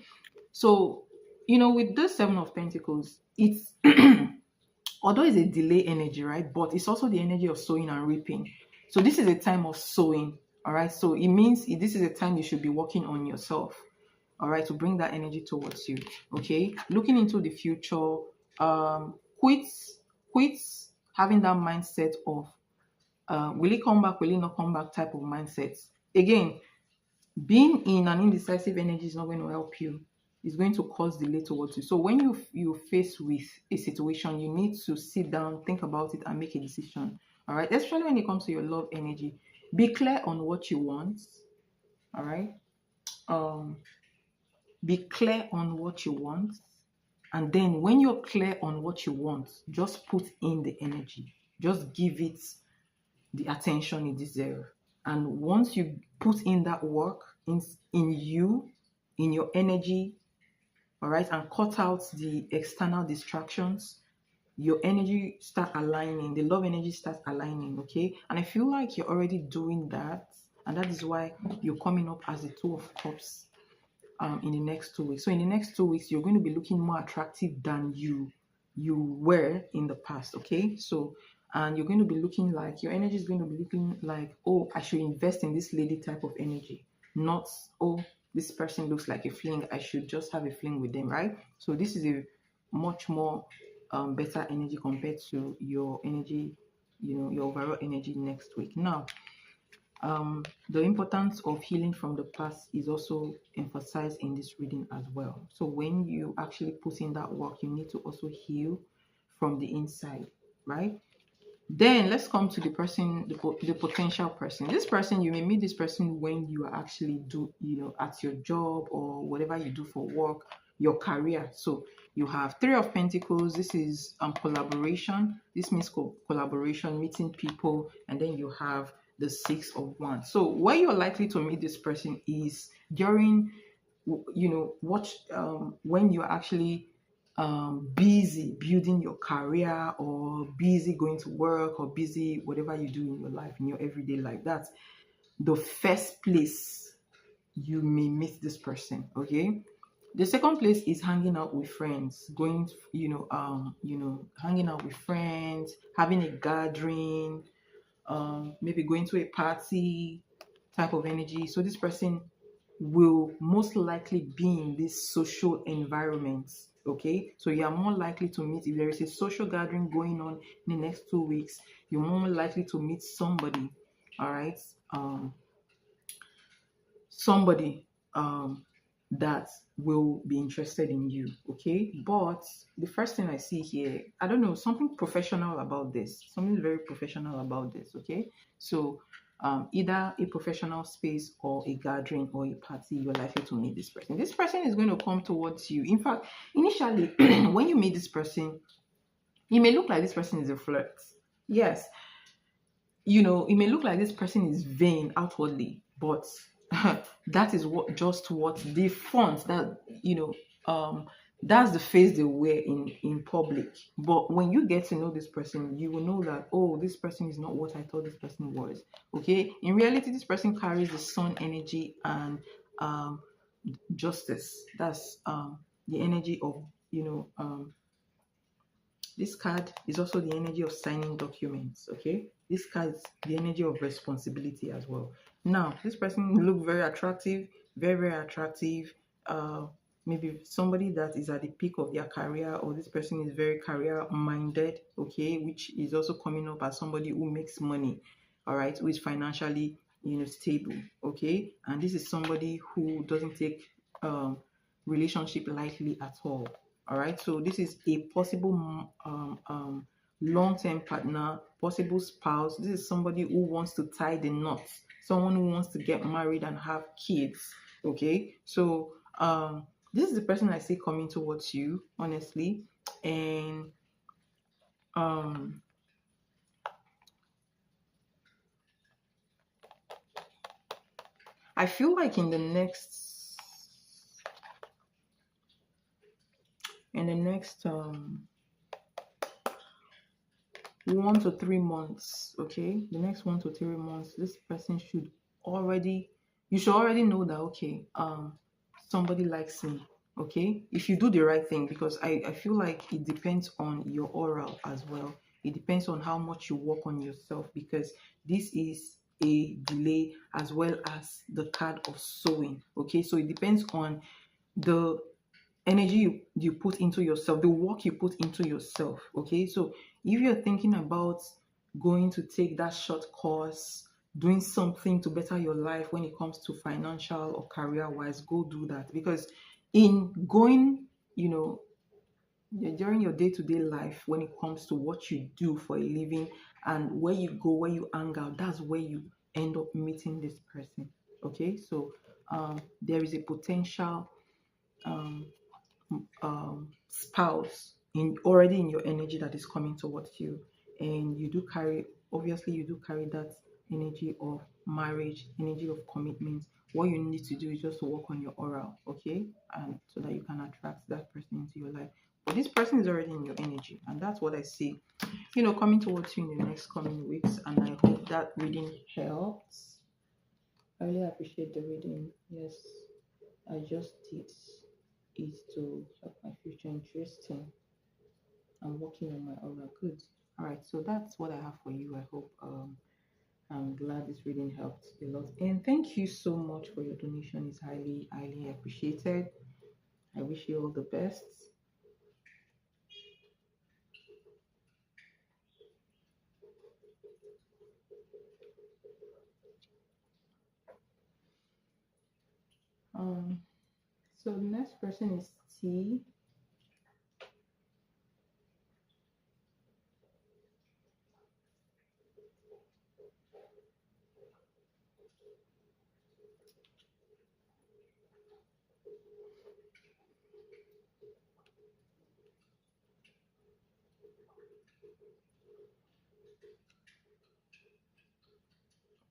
So with the Seven of Pentacles, it's although it's a delay energy, right? But it's also the energy of sowing and reaping. So this is a time of sowing. All right. So it means this is a time you should be working on yourself. All right, to bring that energy towards you. Okay, looking into the future, quits having that mindset of will it come back, will it not come back type of mindset. Again, being in an indecisive energy is not going to help you. It's going to cause delay towards you. So when you face with a situation, you need to sit down, think about it, and make a decision. All right, especially when it comes to your love energy, be clear on what you want. All right. Be clear on what you want. And then when you're clear on what you want, just put in the energy. Just give it the attention it deserves. And once you put in that work in you, in your energy, all right, and cut out the external distractions, your energy start aligning. The love energy starts aligning, okay? And I feel like you're already doing that. And that is why you're coming up as the Two of Cups in the next 2 weeks. So in the next 2 weeks, you're going to be looking more attractive than you were in the past. Okay, so and you're going to be looking like your energy is going to be looking like, oh, I should invest in this lady type of energy, not, oh, this person looks like a fling, I should just have a fling with them, right? So this is a much more better energy compared to your energy, your overall energy next week. Now, the importance of healing from the past is also emphasized in this reading as well. So when you actually put in that work, you need to also heal from the inside, right? Then let's come to the person, the potential person. This person, you may meet this person when you are actually at your job or whatever you do for work, your career. So you have Three of Pentacles. This is collaboration. This means collaboration, meeting people, and then you have the Six of Wands. So where you're likely to meet this person is during, when you're actually busy building your career or busy going to work or busy whatever you do in your life, in your everyday life. That's the first place you may meet this person. Okay, the second place is hanging out with friends, going hanging out with friends, having a gathering, maybe going to a party type of energy. So this person will most likely be in this social environment. Okay, so you are more likely to meet, if there is a social gathering going on in the next 2 weeks, you're more likely to meet somebody. All right, somebody that will be interested in you. Okay, but the first thing I see here, I don't know, something professional about this, something very professional about this. Okay, so either a professional space or a gathering or a party, you're likely to meet this person. This person is going to come towards you. In fact, initially when you meet this person, it may look like this person is a flirt. Yes, it may look like this person is vain outwardly, but that is what the front, that that's the face they wear in public. But when you get to know this person, you will know that, oh, this person is not what I thought this person was. Okay, in reality, this person carries the sun energy and justice. That's the energy of this card is also the energy of signing documents. Okay, this card is the energy of responsibility as well. Now, this person look very attractive, very, very attractive. Maybe somebody that is at the peak of their career, or this person is very career minded. Okay, which is also coming up as somebody who makes money. All right, who is financially stable. Okay, and this is somebody who doesn't take relationship lightly at all. All right, so this is a possible long-term partner, possible spouse. This is somebody who wants to tie the knots, someone who wants to get married and have kids. Okay, so this is the person I see coming towards you, honestly. And um I feel like in the next 1 to 3 months, okay, the next 1 to 3 months, this person you should already know that, okay, somebody likes me, okay, if you do the right thing, because I feel like it depends on your oral as well. It depends on how much you work on yourself, because this is a delay as well as the card of sowing, okay, so it depends on the energy you put into yourself, the work you put into yourself. Okay, so if you're thinking about going to take that short course, doing something to better your life when it comes to financial or career wise, go do that. Because in going, during your day-to-day life, when it comes to what you do for a living and where you go, where you hang out, that's where you end up meeting this person. Okay, so there is a potential um, spouse in your energy that is coming towards you, and you do carry that energy of marriage, energy of commitment. What you need to do is just to work on your oral, okay, and so that you can attract that person into your life. But this person is already in your energy, and that's what I see, coming towards you in the next coming weeks. And I hope that reading helps. I really appreciate the reading. Yes, I just did is to help my future interesting. I'm working on my aura. Good. All right. So that's what I have for you. I hope I'm glad this reading helped a lot. And thank you so much for your donation. It's highly, highly appreciated. I wish you all the best. Um, so the next person is T.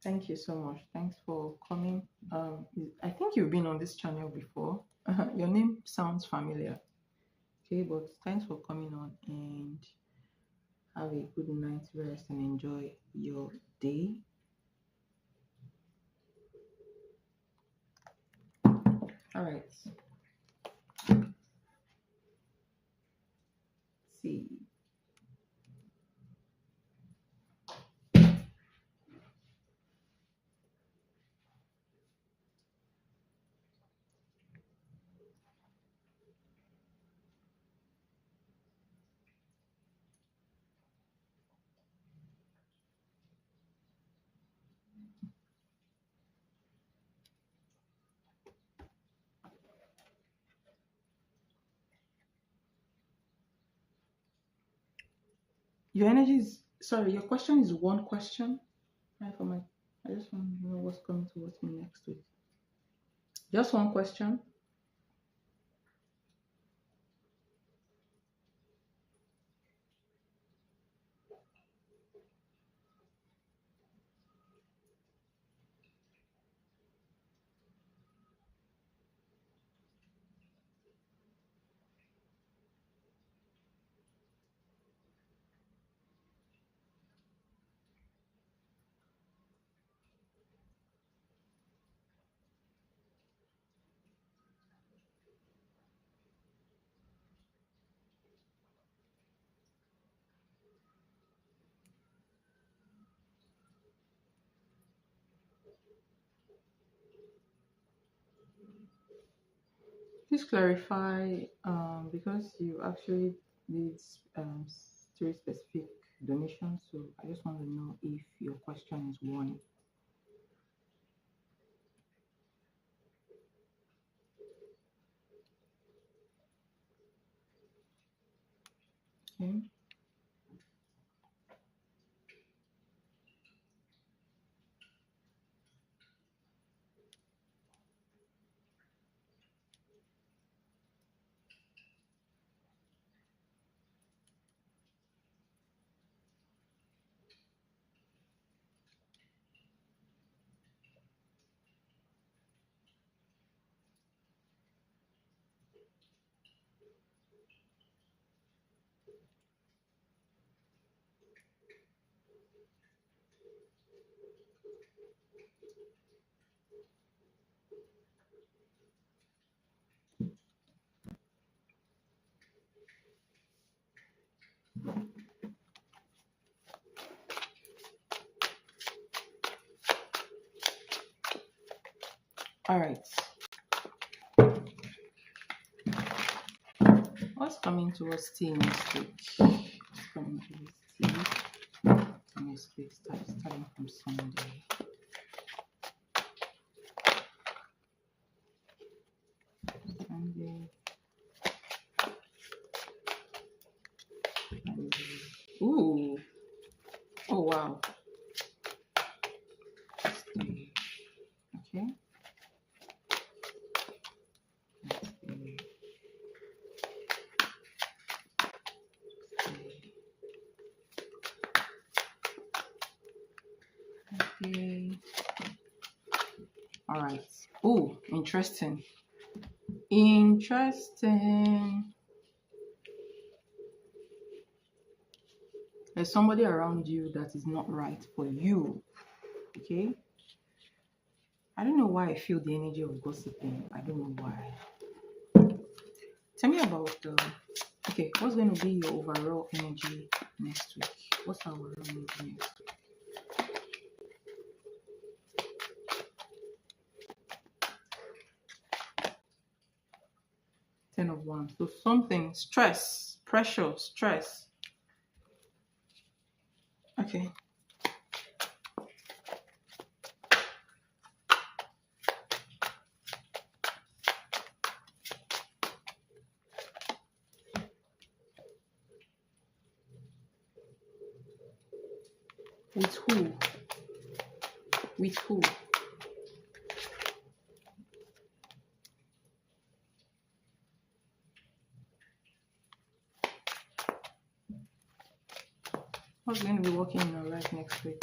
Thank you so much. Thanks for coming. I think you've been on this channel before. Your name sounds familiar. Okay, but thanks for coming on, and have a good night's rest and enjoy your day. All right. See. Your energy is sorry. Your question is one question. Right for my. I just want to know what's coming towards me next week. Just one question. Please clarify, because you actually did three specific donations. So I just want to know if your question is one. Okay. All right. What's coming towards T next week? What's coming towards T next week? Starting from Sunday. Sunday. Ooh. Oh wow. Okay. Okay. All right. Oh, interesting. Interesting. There's somebody around you that is not right for you. Okay. I don't know why I feel the energy of gossiping. I don't know why. Tell me about okay, what's going to be your overall energy next week? What's our overall energy next week? Ten of Wands. So something, stress, pressure, stress. Okay. With who? With who? What's going to be working in your life next week?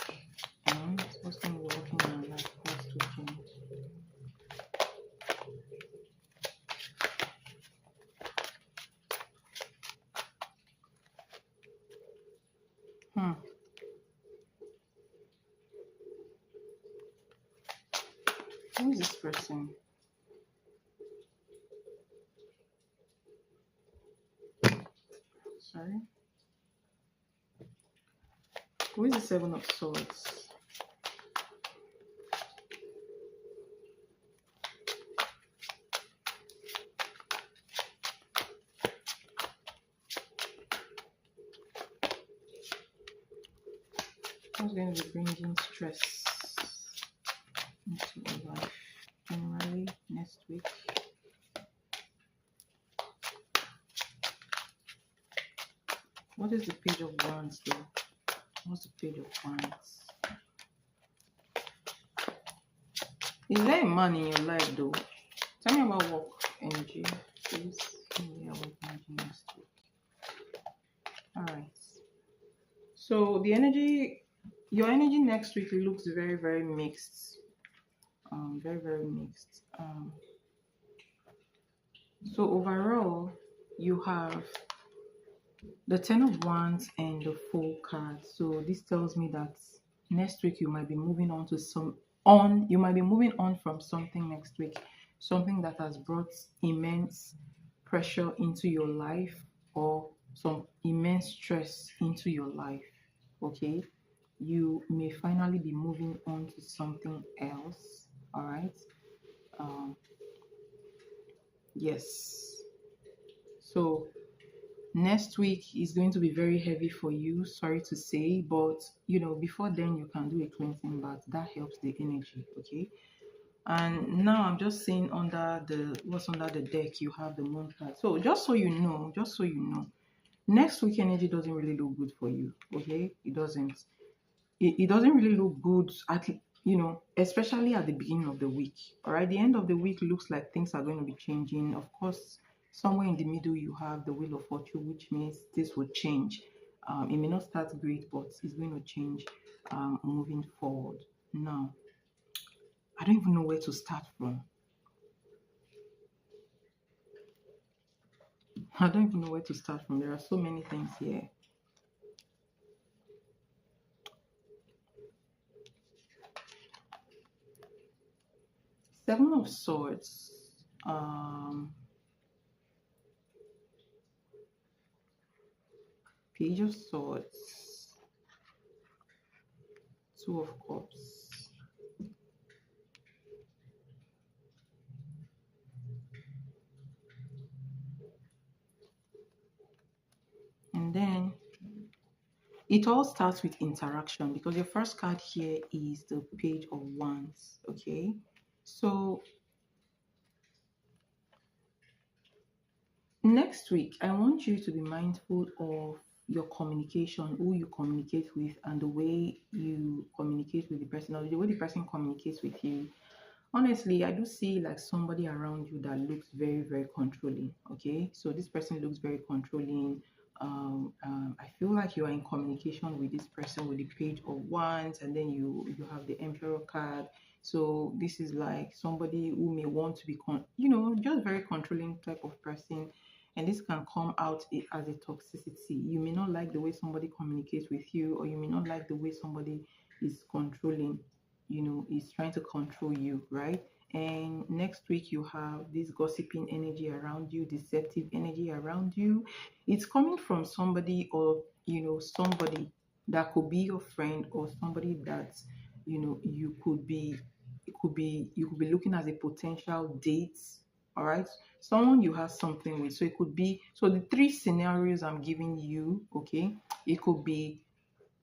What's going to be working in your life next weekend? Who is this person? Sorry. Who is the Seven of Swords? What's going to be bringing stress into your life generally next week? What is the Page of Wands though? What's the Page of Wands? Is there a man in your life though? Tell me about work energy, please. Yeah, work energy next week. Alright. So the energy, your energy next week looks very, very mixed. Very, very mixed. So overall, you have the Ten of Wands and the Fool card. So this tells me that next week you might be moving on to you might be moving on from something next week, something that has brought immense pressure into your life or some immense stress into your life. Okay, you may finally be moving on to something else. All right. Yes. So next week is going to be very heavy for you, sorry to say, but before then you can do a cleansing bath. That helps the energy. Okay. And now I'm just saying what's under the deck, you have the Moon card. So just so you know, next week energy doesn't really look good for you. Okay, it doesn't. It doesn't really look good especially at the beginning of the week. All right, the end of the week looks like things are going to be changing. Of course, somewhere in the middle you have the Wheel of Fortune, which means this will change. It may not start great, but it's going to change moving forward. Now, I don't even know where to start from. I don't even know where to start from. There are so many things here. Seven of Swords. Page of Swords, Two of Cups, and then it all starts with interaction, because your first card here is the Page of Wands. Okay, so next week I want you to be mindful of your communication, who you communicate with, and the way you communicate with the person, or the way the person communicates with you. Honestly, I do see like somebody around you that looks very, very controlling. Okay, so this person looks very controlling. I feel like you are in communication with this person with the Page of Wands, and then you have the Emperor card. So this is like somebody who may want to be just very controlling type of person, and this can come out as a toxicity. You may not like the way somebody communicates with you, or you may not like the way somebody is controlling, is trying to control you, right? And next week you have this gossiping energy around you, deceptive energy around you. It's coming from somebody, or somebody that could be your friend, or somebody that you could be, you could be looking as a potential date. All right, someone you have something with. So it could be, so the three scenarios I'm giving you, okay, it could be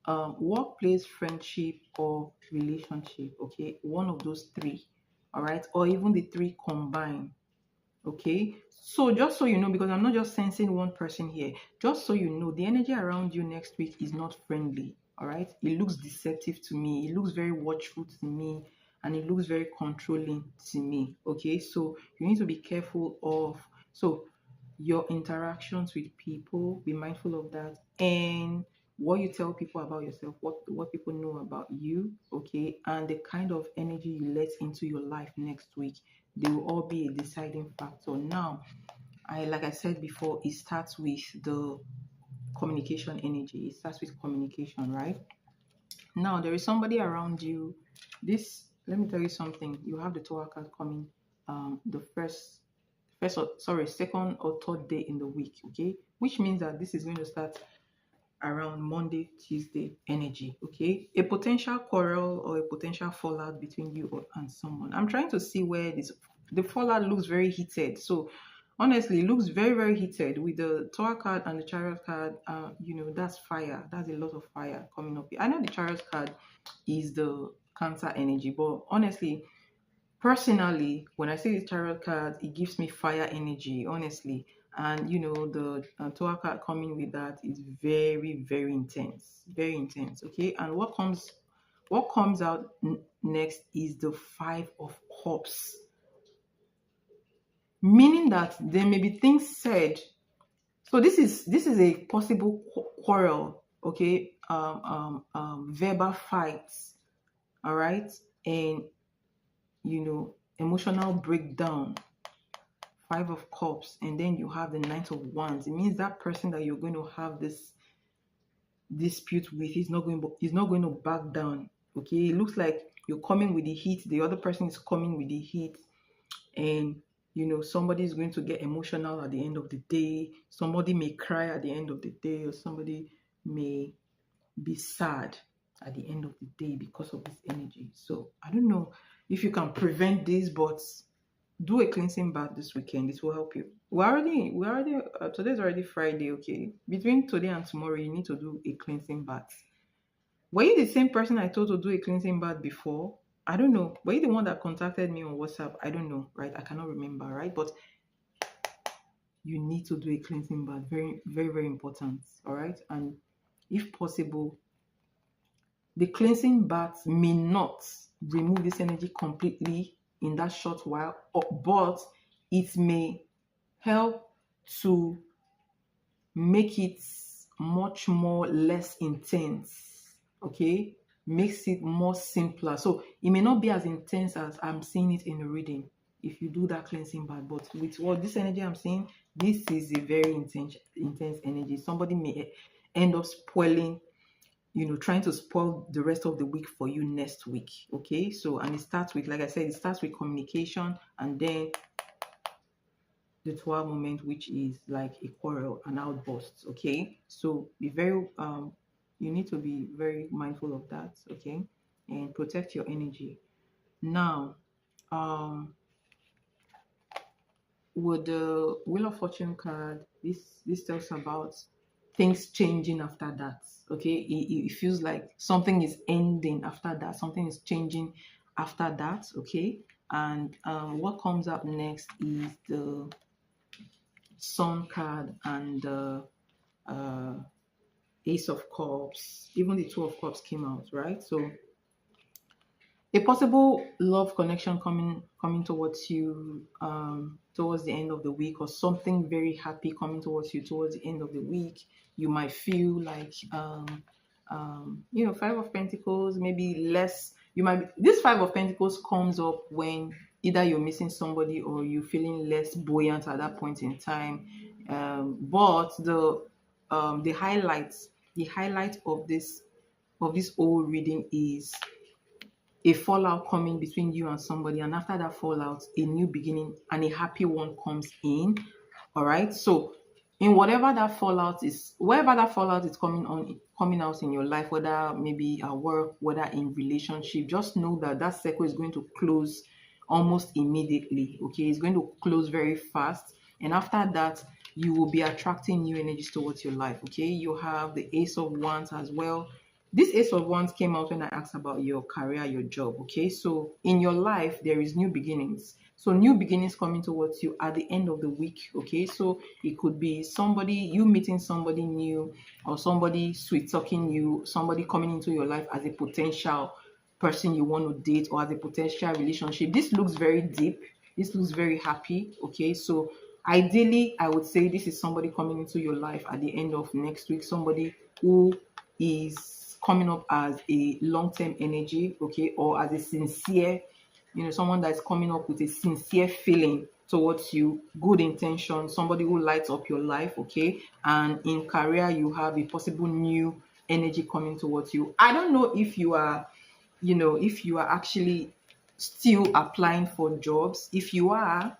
workplace, friendship, or relationship. Okay, one of those three. All right, or even the three combined. Okay, so just so you know, because I'm not just sensing one person here, just so you know, the energy around you next week is not friendly. All right, it looks deceptive to me, it looks very watchful to me, and it looks very controlling to me. Okay, so you need to be careful of, so your interactions with people, be mindful of that, and what you tell people about yourself, what people know about you. Okay, and the kind of energy you let into your life next week, they will all be a deciding factor. Now, like I said before, it starts with the communication energy. It starts with communication, right? Now, there is somebody around you. Let me tell you something. You have the Tower card coming, the second or third day in the week. Okay, which means that this is going to start around Monday, Tuesday energy. Okay, a potential quarrel or a potential fallout between you and someone. I'm trying to see where the fallout looks very heated. So honestly, it looks very, very heated with the Tower card and the Chariot card. That's fire. That's a lot of fire coming up. I know the Chariot card is the Cancer energy, but honestly, personally, when I see the Chariot card, it gives me fire energy, honestly. And the Tower card coming with that is very, very intense, very intense. Okay, and what comes out next is the Five of Cups, meaning that there may be things said. So this is a possible quarrel. Okay, verbal fights. All right, and emotional breakdown. Five of Cups, and then you have the Knight of Wands. It means that person that you're going to have this dispute with is not going to back down. Okay, it looks like you're coming with the heat, the other person is coming with the heat, and somebody is going to get emotional at the end of the day. Somebody may cry at the end of the day, or somebody may be sad at the end of the day because of this energy. So I don't know if you can prevent this, but do a cleansing bath this weekend. This will help you. Today's already Friday. Okay, between today and tomorrow, you need to do a cleansing bath. Were you the same person I told to do a cleansing bath before? I don't know. Were you the one that contacted me on WhatsApp? I don't know, right? I cannot remember, right? But you need to do a cleansing bath. Very, very, very important. All right, and if possible, the cleansing bath may not remove this energy completely in that short while, but it may help to make it much more less intense. Okay, makes it more simpler. So it may not be as intense as I'm seeing it in the reading if you do that cleansing bath, but with what this energy I'm seeing, this is a very intense energy. Somebody may end up spoiling, trying to spoil the rest of the week for you next week. Okay, so, and it starts with, like I said, it starts with communication, and then the 12 moment, which is like a quarrel, an outburst. Okay, so be very you need to be very mindful of that. Okay, and protect your energy. Now, um with the Wheel of Fortune card, this talks about things changing after that. Okay, it feels like something is ending after that, something is changing after that. Okay, and what comes up next is the Sun card and the uh, Ace of Cups. Even the Two of Cups came out, right? So a possible love connection coming towards you towards the end of the week, or something very happy coming towards you towards the end of the week. You might feel like Five of Pentacles, maybe less. You might this Five of Pentacles comes up when either you're missing somebody or you're feeling less buoyant at that point in time. But the highlight of this whole reading is a fallout coming between you and somebody, and after that fallout, a new beginning and a happy one comes in. All right. So in whatever that fallout is, wherever that fallout is coming out in your life, whether maybe at work, whether in relationship, just know that that circle is going to close almost immediately. Okay, it's going to close very fast, and after that, you will be attracting new energies towards your life. Okay, you have the Ace of Wands as well. This Ace of Wands came out when I asked about your career, your job. Okay, so in your life, there is new beginnings. So new beginnings coming towards you at the end of the week. Okay, so it could be somebody, you meeting somebody new, or somebody sweet talking you, somebody coming into your life as a potential person you want to date, or as a potential relationship. This looks very deep. This looks very happy. Okay, so ideally, I would say this is somebody coming into your life at the end of next week, somebody who is coming up as a long-term energy, okay, or as a sincere, someone that's coming up with a sincere feeling towards you, good intention, somebody who lights up your life, okay. And in career, you have a possible new energy coming towards you. I don't know if you are, if you are actually still applying for jobs. If you are,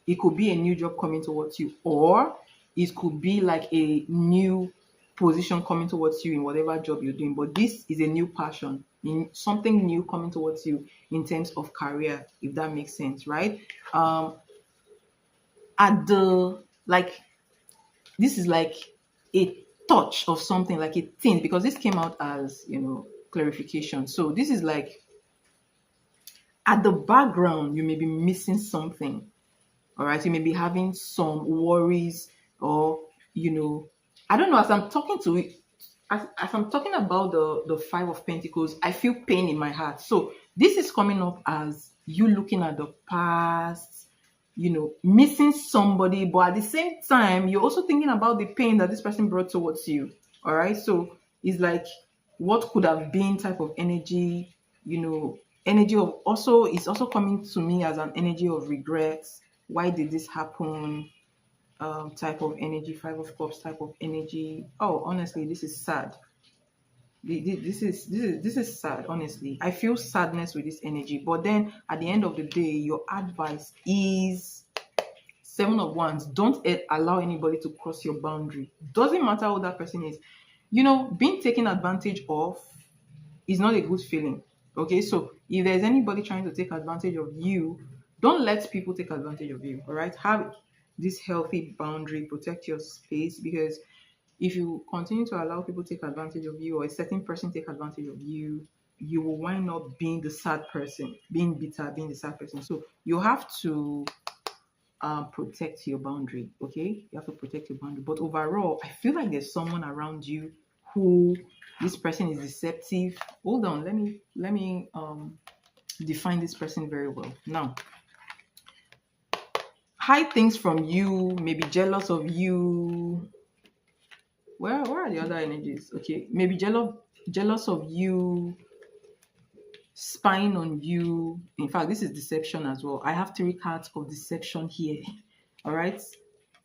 it could be a new job coming towards you, or it could be like a new position coming towards you in whatever job you're doing. But this is a new passion, in something new coming towards you in terms of career, if that makes sense, right? At the like This is like a touch of something, like a thing, because this came out as clarification. So this is like at the background, you may be missing something. All right, you may be having some worries, or I don't know. As I'm talking to it, as I'm talking about the Five of Pentacles, I feel pain in my heart. So this is coming up as you looking at the past, missing somebody, but at the same time, you're also thinking about the pain that this person brought towards you. All right, so it's like what could have been type of energy, energy of also, it's also coming to me as an energy of regrets. Why did this happen? Type of energy, Five of Cups type of energy. Oh, honestly, this is sad. This is sad. Honestly, I feel sadness with this energy. But then at the end of the day, your advice is Seven of Wands. Don't allow anybody to cross your boundary. Doesn't matter who that person is. Being taken advantage of is not a good feeling. Okay, so if there's anybody trying to take advantage of you, don't let people take advantage of you. All right, have this healthy boundary, protect your space, because if you continue to allow people take advantage of you, or a certain person take advantage of you, you will wind up being the sad person, being bitter, being the sad person. So you have to protect your boundary. Okay, you have to protect your boundary. But overall, I feel like there's someone around you who, this person is deceptive. Hold on, let me define this person very well. Now, hide things from you, maybe jealous of you. Where are the other energies? Okay, maybe jealous of you, spying on you. In fact, this is deception as well. I have three cards of deception here. All right.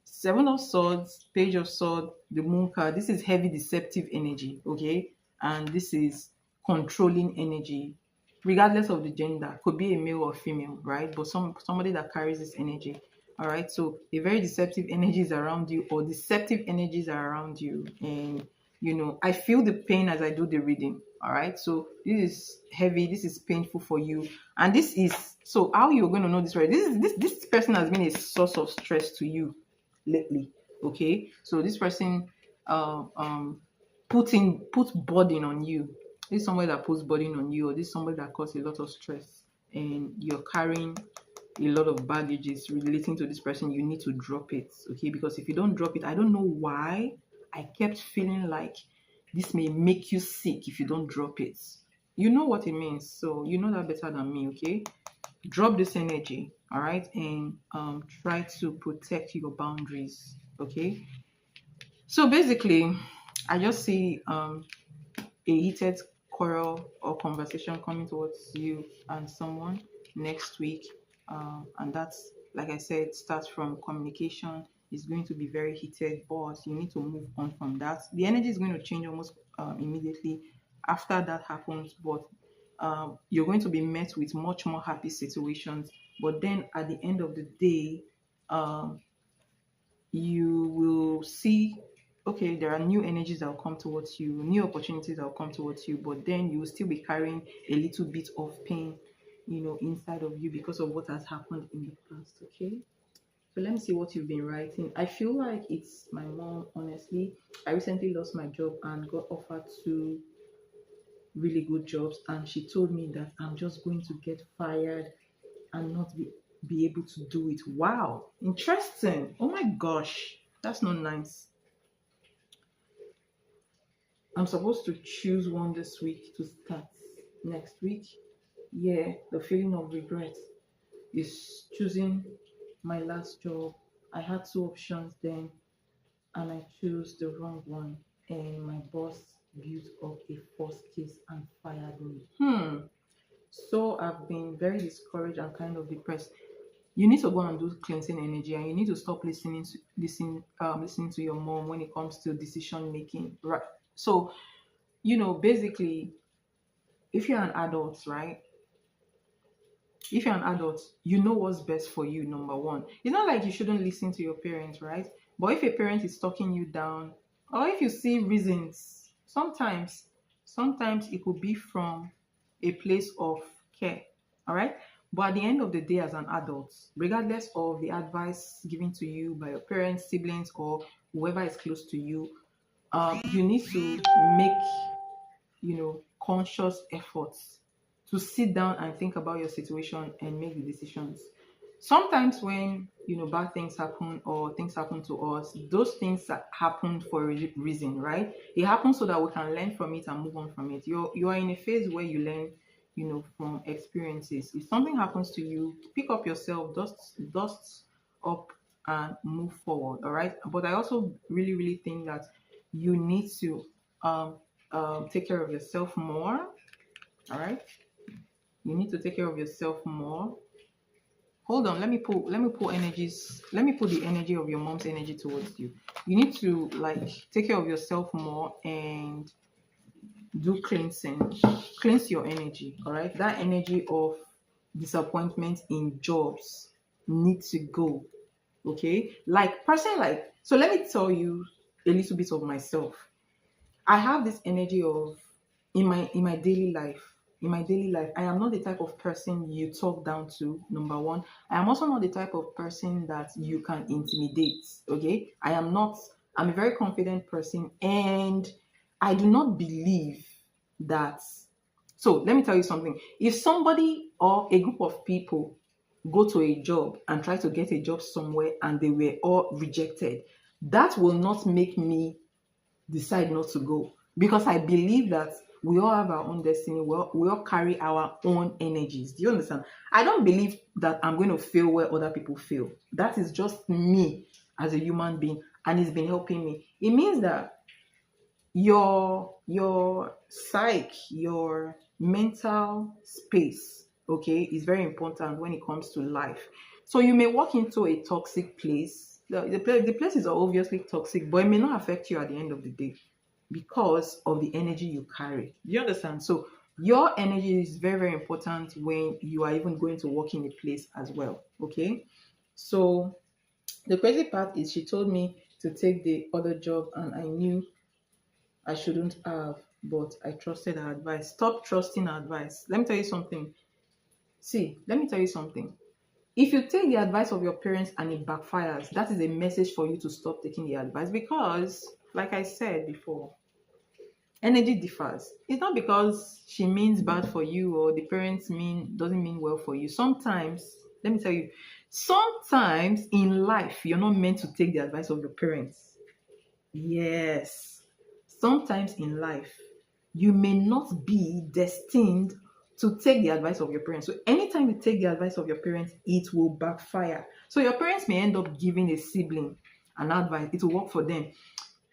Seven of Swords, Page of Swords, the Moon card. This is heavy deceptive energy, okay? And this is controlling energy, regardless of the gender. Could be a male or female, right? But somebody that carries this energy. All right. So a very deceptive energy is around you, or deceptive energies are around you. And, I feel the pain as I do the reading. All right. So this is heavy. This is painful for you. And this is, so how you're going to know this, right? This person has been a source of stress to you lately. Okay. So this person, put burden on you. This is somebody that puts burden on you, or this is somebody that causes a lot of stress, and you're carrying a lot of baggages relating to this person. You need to drop it, okay? Because if you don't drop it, I don't know why I kept feeling like this may make you sick if you don't drop it. You know what it means, so you know that better than me, okay? Drop this energy, all right? And try to protect your boundaries, okay? So basically, I just see a heated quarrel or conversation coming towards you and someone next week. And that's, like I said, starts from communication. It's going to be very heated, but you need to move on from that. The energy is going to change almost immediately after that happens, but you're going to be met with much more happy situations. But then at the end of the day, um, you will see, okay, there are new energies that will come towards you, new opportunities that will come towards you, but then you will still be carrying a little bit of pain, inside of you because of what has happened in the past. Okay. So let me see what you've been writing. I feel like it's my mom, honestly. I recently lost my job and got offered two really good jobs, and she told me that I'm just going to get fired and not be able to do it. Wow, interesting. Oh my gosh, that's not nice. I'm supposed to choose one this week to start next week. Yeah, the feeling of regret is choosing my last job. I had two options then, and I chose the wrong one. And my boss built up a false case and fired me. So I've been very discouraged and kind of depressed. You need to go and do cleansing energy, and you need to stop listening to your mom when it comes to decision making. Right. So, basically, if you're an adult, right? If you're an adult, you know what's best for you, number one. It's not like you shouldn't listen to your parents, right? But if a parent is talking you down, or if you see reasons, sometimes it could be from a place of care, all right? But at the end of the day, as an adult, regardless of the advice given to you by your parents, siblings, or whoever is close to you, you need to make, conscious efforts to sit down and think about your situation and make the decisions. Sometimes when bad things happen or things happen to us, those things happen for a reason, right? It happens so that we can learn from it and move on from it. You are in a phase where you learn, from experiences. If something happens to you, pick up yourself, dust up and move forward. All right. But I also really, really think that you need to um, take care of yourself more. All right. You need to take care of yourself more. Hold on, let me pull energies. Let me put the energy of your mom's energy towards you. You need to take care of yourself more and do cleansing. Cleanse your energy. All right. That energy of disappointment in jobs needs to go. Okay. So let me tell you a little bit of myself. I have this energy of in my daily life. In my daily life, I am not the type of person you talk down to, number one. I am also not the type of person that you can intimidate. Okay. I'm a very confident person, and I do not believe that. So let me tell you something. If somebody or a group of people go to a job and try to get a job somewhere and they were all rejected, that will not make me decide not to go, because I believe that we all have our own destiny. We all carry our own energies. Do you understand? I don't believe that I'm going to fail where other people fail. That is just me as a human being, and it's been helping me. It means that your psyche, your mental space, okay, is very important when it comes to life. So you may walk into a toxic place. The place is obviously toxic, but it may not affect you at the end of the day because of the energy you carry. Do you understand? So your energy is very, very important when you are even going to work in a place as well. Okay. So The crazy part is she told me to take the other job and I knew I shouldn't have, but I trusted her advice. Stop trusting her advice. Let me tell you something. See, let me tell you something. If you take the advice of your parents and it backfires, that is a message for you to stop taking the advice because, like I said before, energy differs. It's not because she means bad for you or the parents mean doesn't mean well for you. Sometimes, let me tell you, sometimes in life you're not meant to take the advice of your parents. Yes. Sometimes in life, you may not be destined to take the advice of your parents. So anytime you take the advice of your parents, it will backfire. So your parents may end up giving a sibling an advice. It will work for them.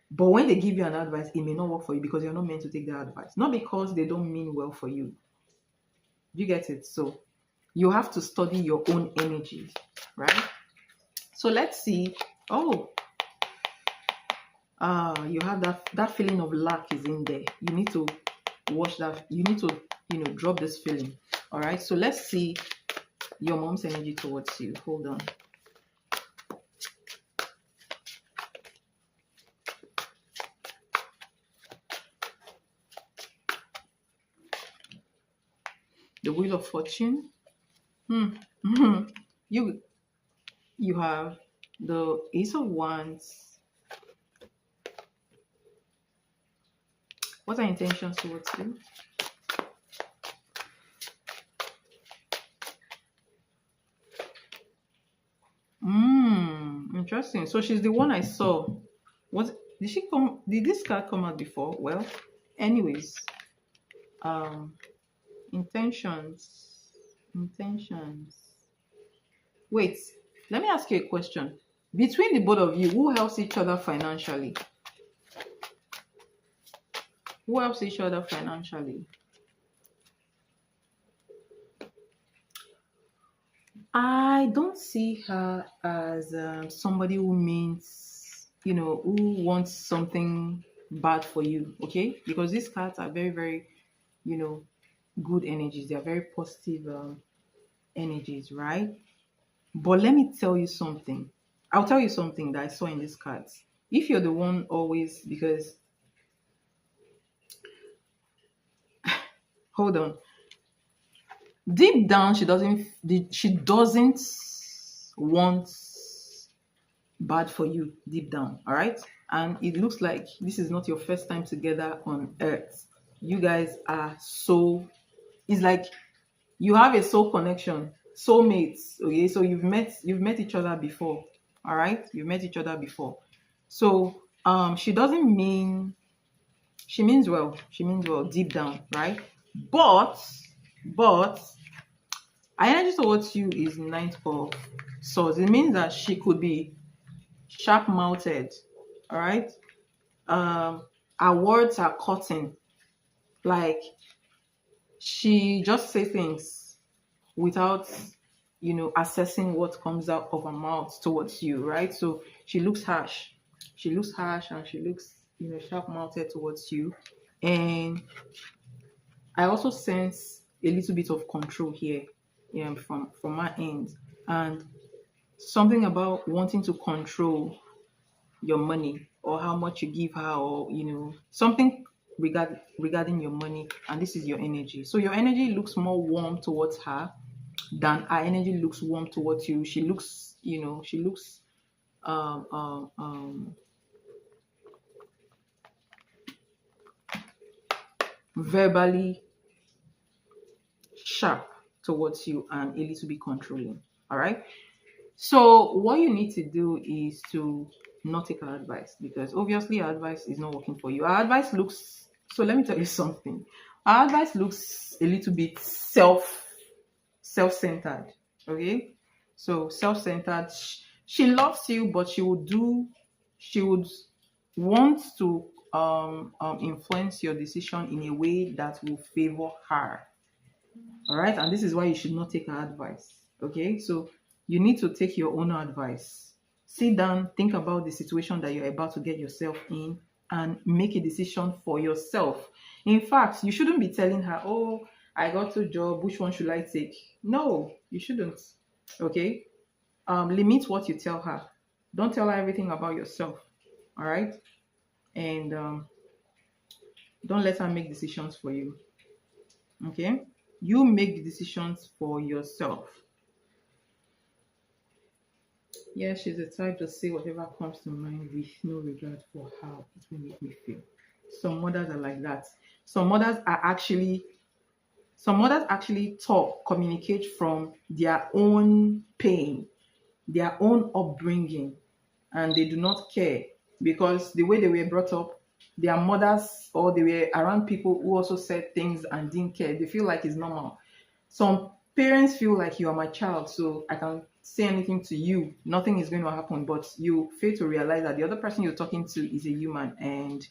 But when they give you an advice, it may not work for you because you're not meant to take that advice. Not because they don't mean well for you. You get it? So you have to study your own energy, right? So let's see. Oh, you have that feeling of lack is in there. You need to watch that. You need to, drop this feeling. All right. So let's see your mom's energy towards you. Hold on. The Wheel of Fortune. You have the Ace of Wands. What are intentions towards you? Interesting. So she's the one I saw. What did she come? Did this card come out before? Well, anyways, intentions. Wait, let me ask you a question. Between the both of you, who helps each other financially? Who helps each other financially? I don't see her as somebody who means, who wants something bad for you, okay? Because these cards are very, very, good energies. They are very positive energies, right? But let me tell you something. I'll tell you something that I saw in these cards. If you're the one always, because hold on, deep down she doesn't want bad for you deep down, all right? And it looks like this is not your first time together on earth. You guys are it's like you have a soul connection, soulmates, okay? So you've met each other before, all right? You've met each other before. So she means well deep down, right? But her energy towards you is Ninth of Swords. It means that she could be sharp-mouthed, all right? Her words are cutting. Like, she just say things without, assessing what comes out of her mouth towards you, right? So she looks harsh. And she looks, sharp-mouthed towards you. And I also sense a little bit of control here, from my end. And something about wanting to control your money or how much you give her, or something regarding your money. And this is your energy. So your energy looks more warm towards her than her energy looks warm towards you. She looks verbally sharp towards you and a little bit controlling. All right. So what you need to do is to not take our advice, because obviously our advice is not working for you. Our advice looks, so let me tell you something. Our advice looks a little bit self-centered. Okay. So self-centered. She loves you, but she would want to influence your decision in a way that will favor her. All right. And this is why you should not take her advice. Okay. So you need to take your own advice. Sit down, think about the situation that you're about to get yourself in, and make a decision for yourself. In fact, you shouldn't be telling her, oh, I got a job, which one should I take? No, you shouldn't. Okay. Limit what you tell her. Don't tell her everything about yourself. All right. And don't let her make decisions for you. Okay. You make the decisions for yourself. Yeah, she's the type to say whatever comes to mind with no regard for how it will make me feel. Some mothers are like that. Some mothers are actually some mothers actually talk, communicate from their own pain, their own upbringing, and they do not care because the way they were brought up, their mothers or they were around people who also said things and didn't care. They feel like it's normal. Some parents feel like you are my child, so I can say anything to you, nothing is going to happen. But you fail to realize that the other person you're talking to is a human, and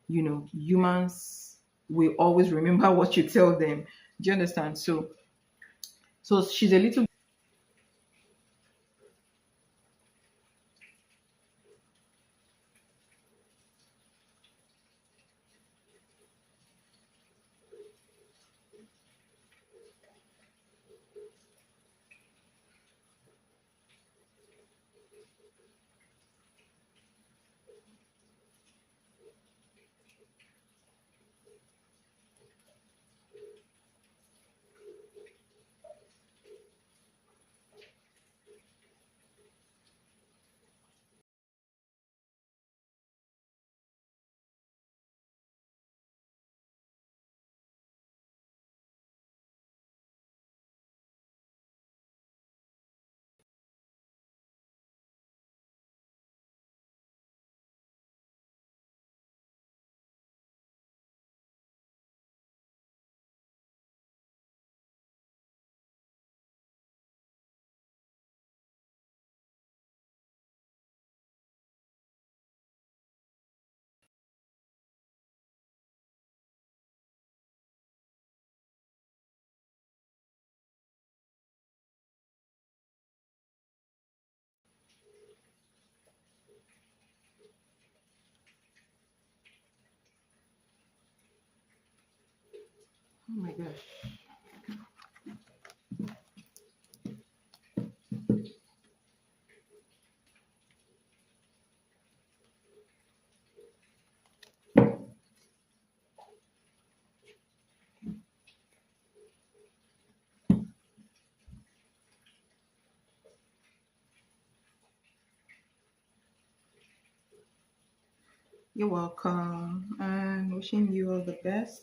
humans will always remember what you tell them. Do you understand? So she's a little. Oh my gosh. You're welcome and wishing you all the best.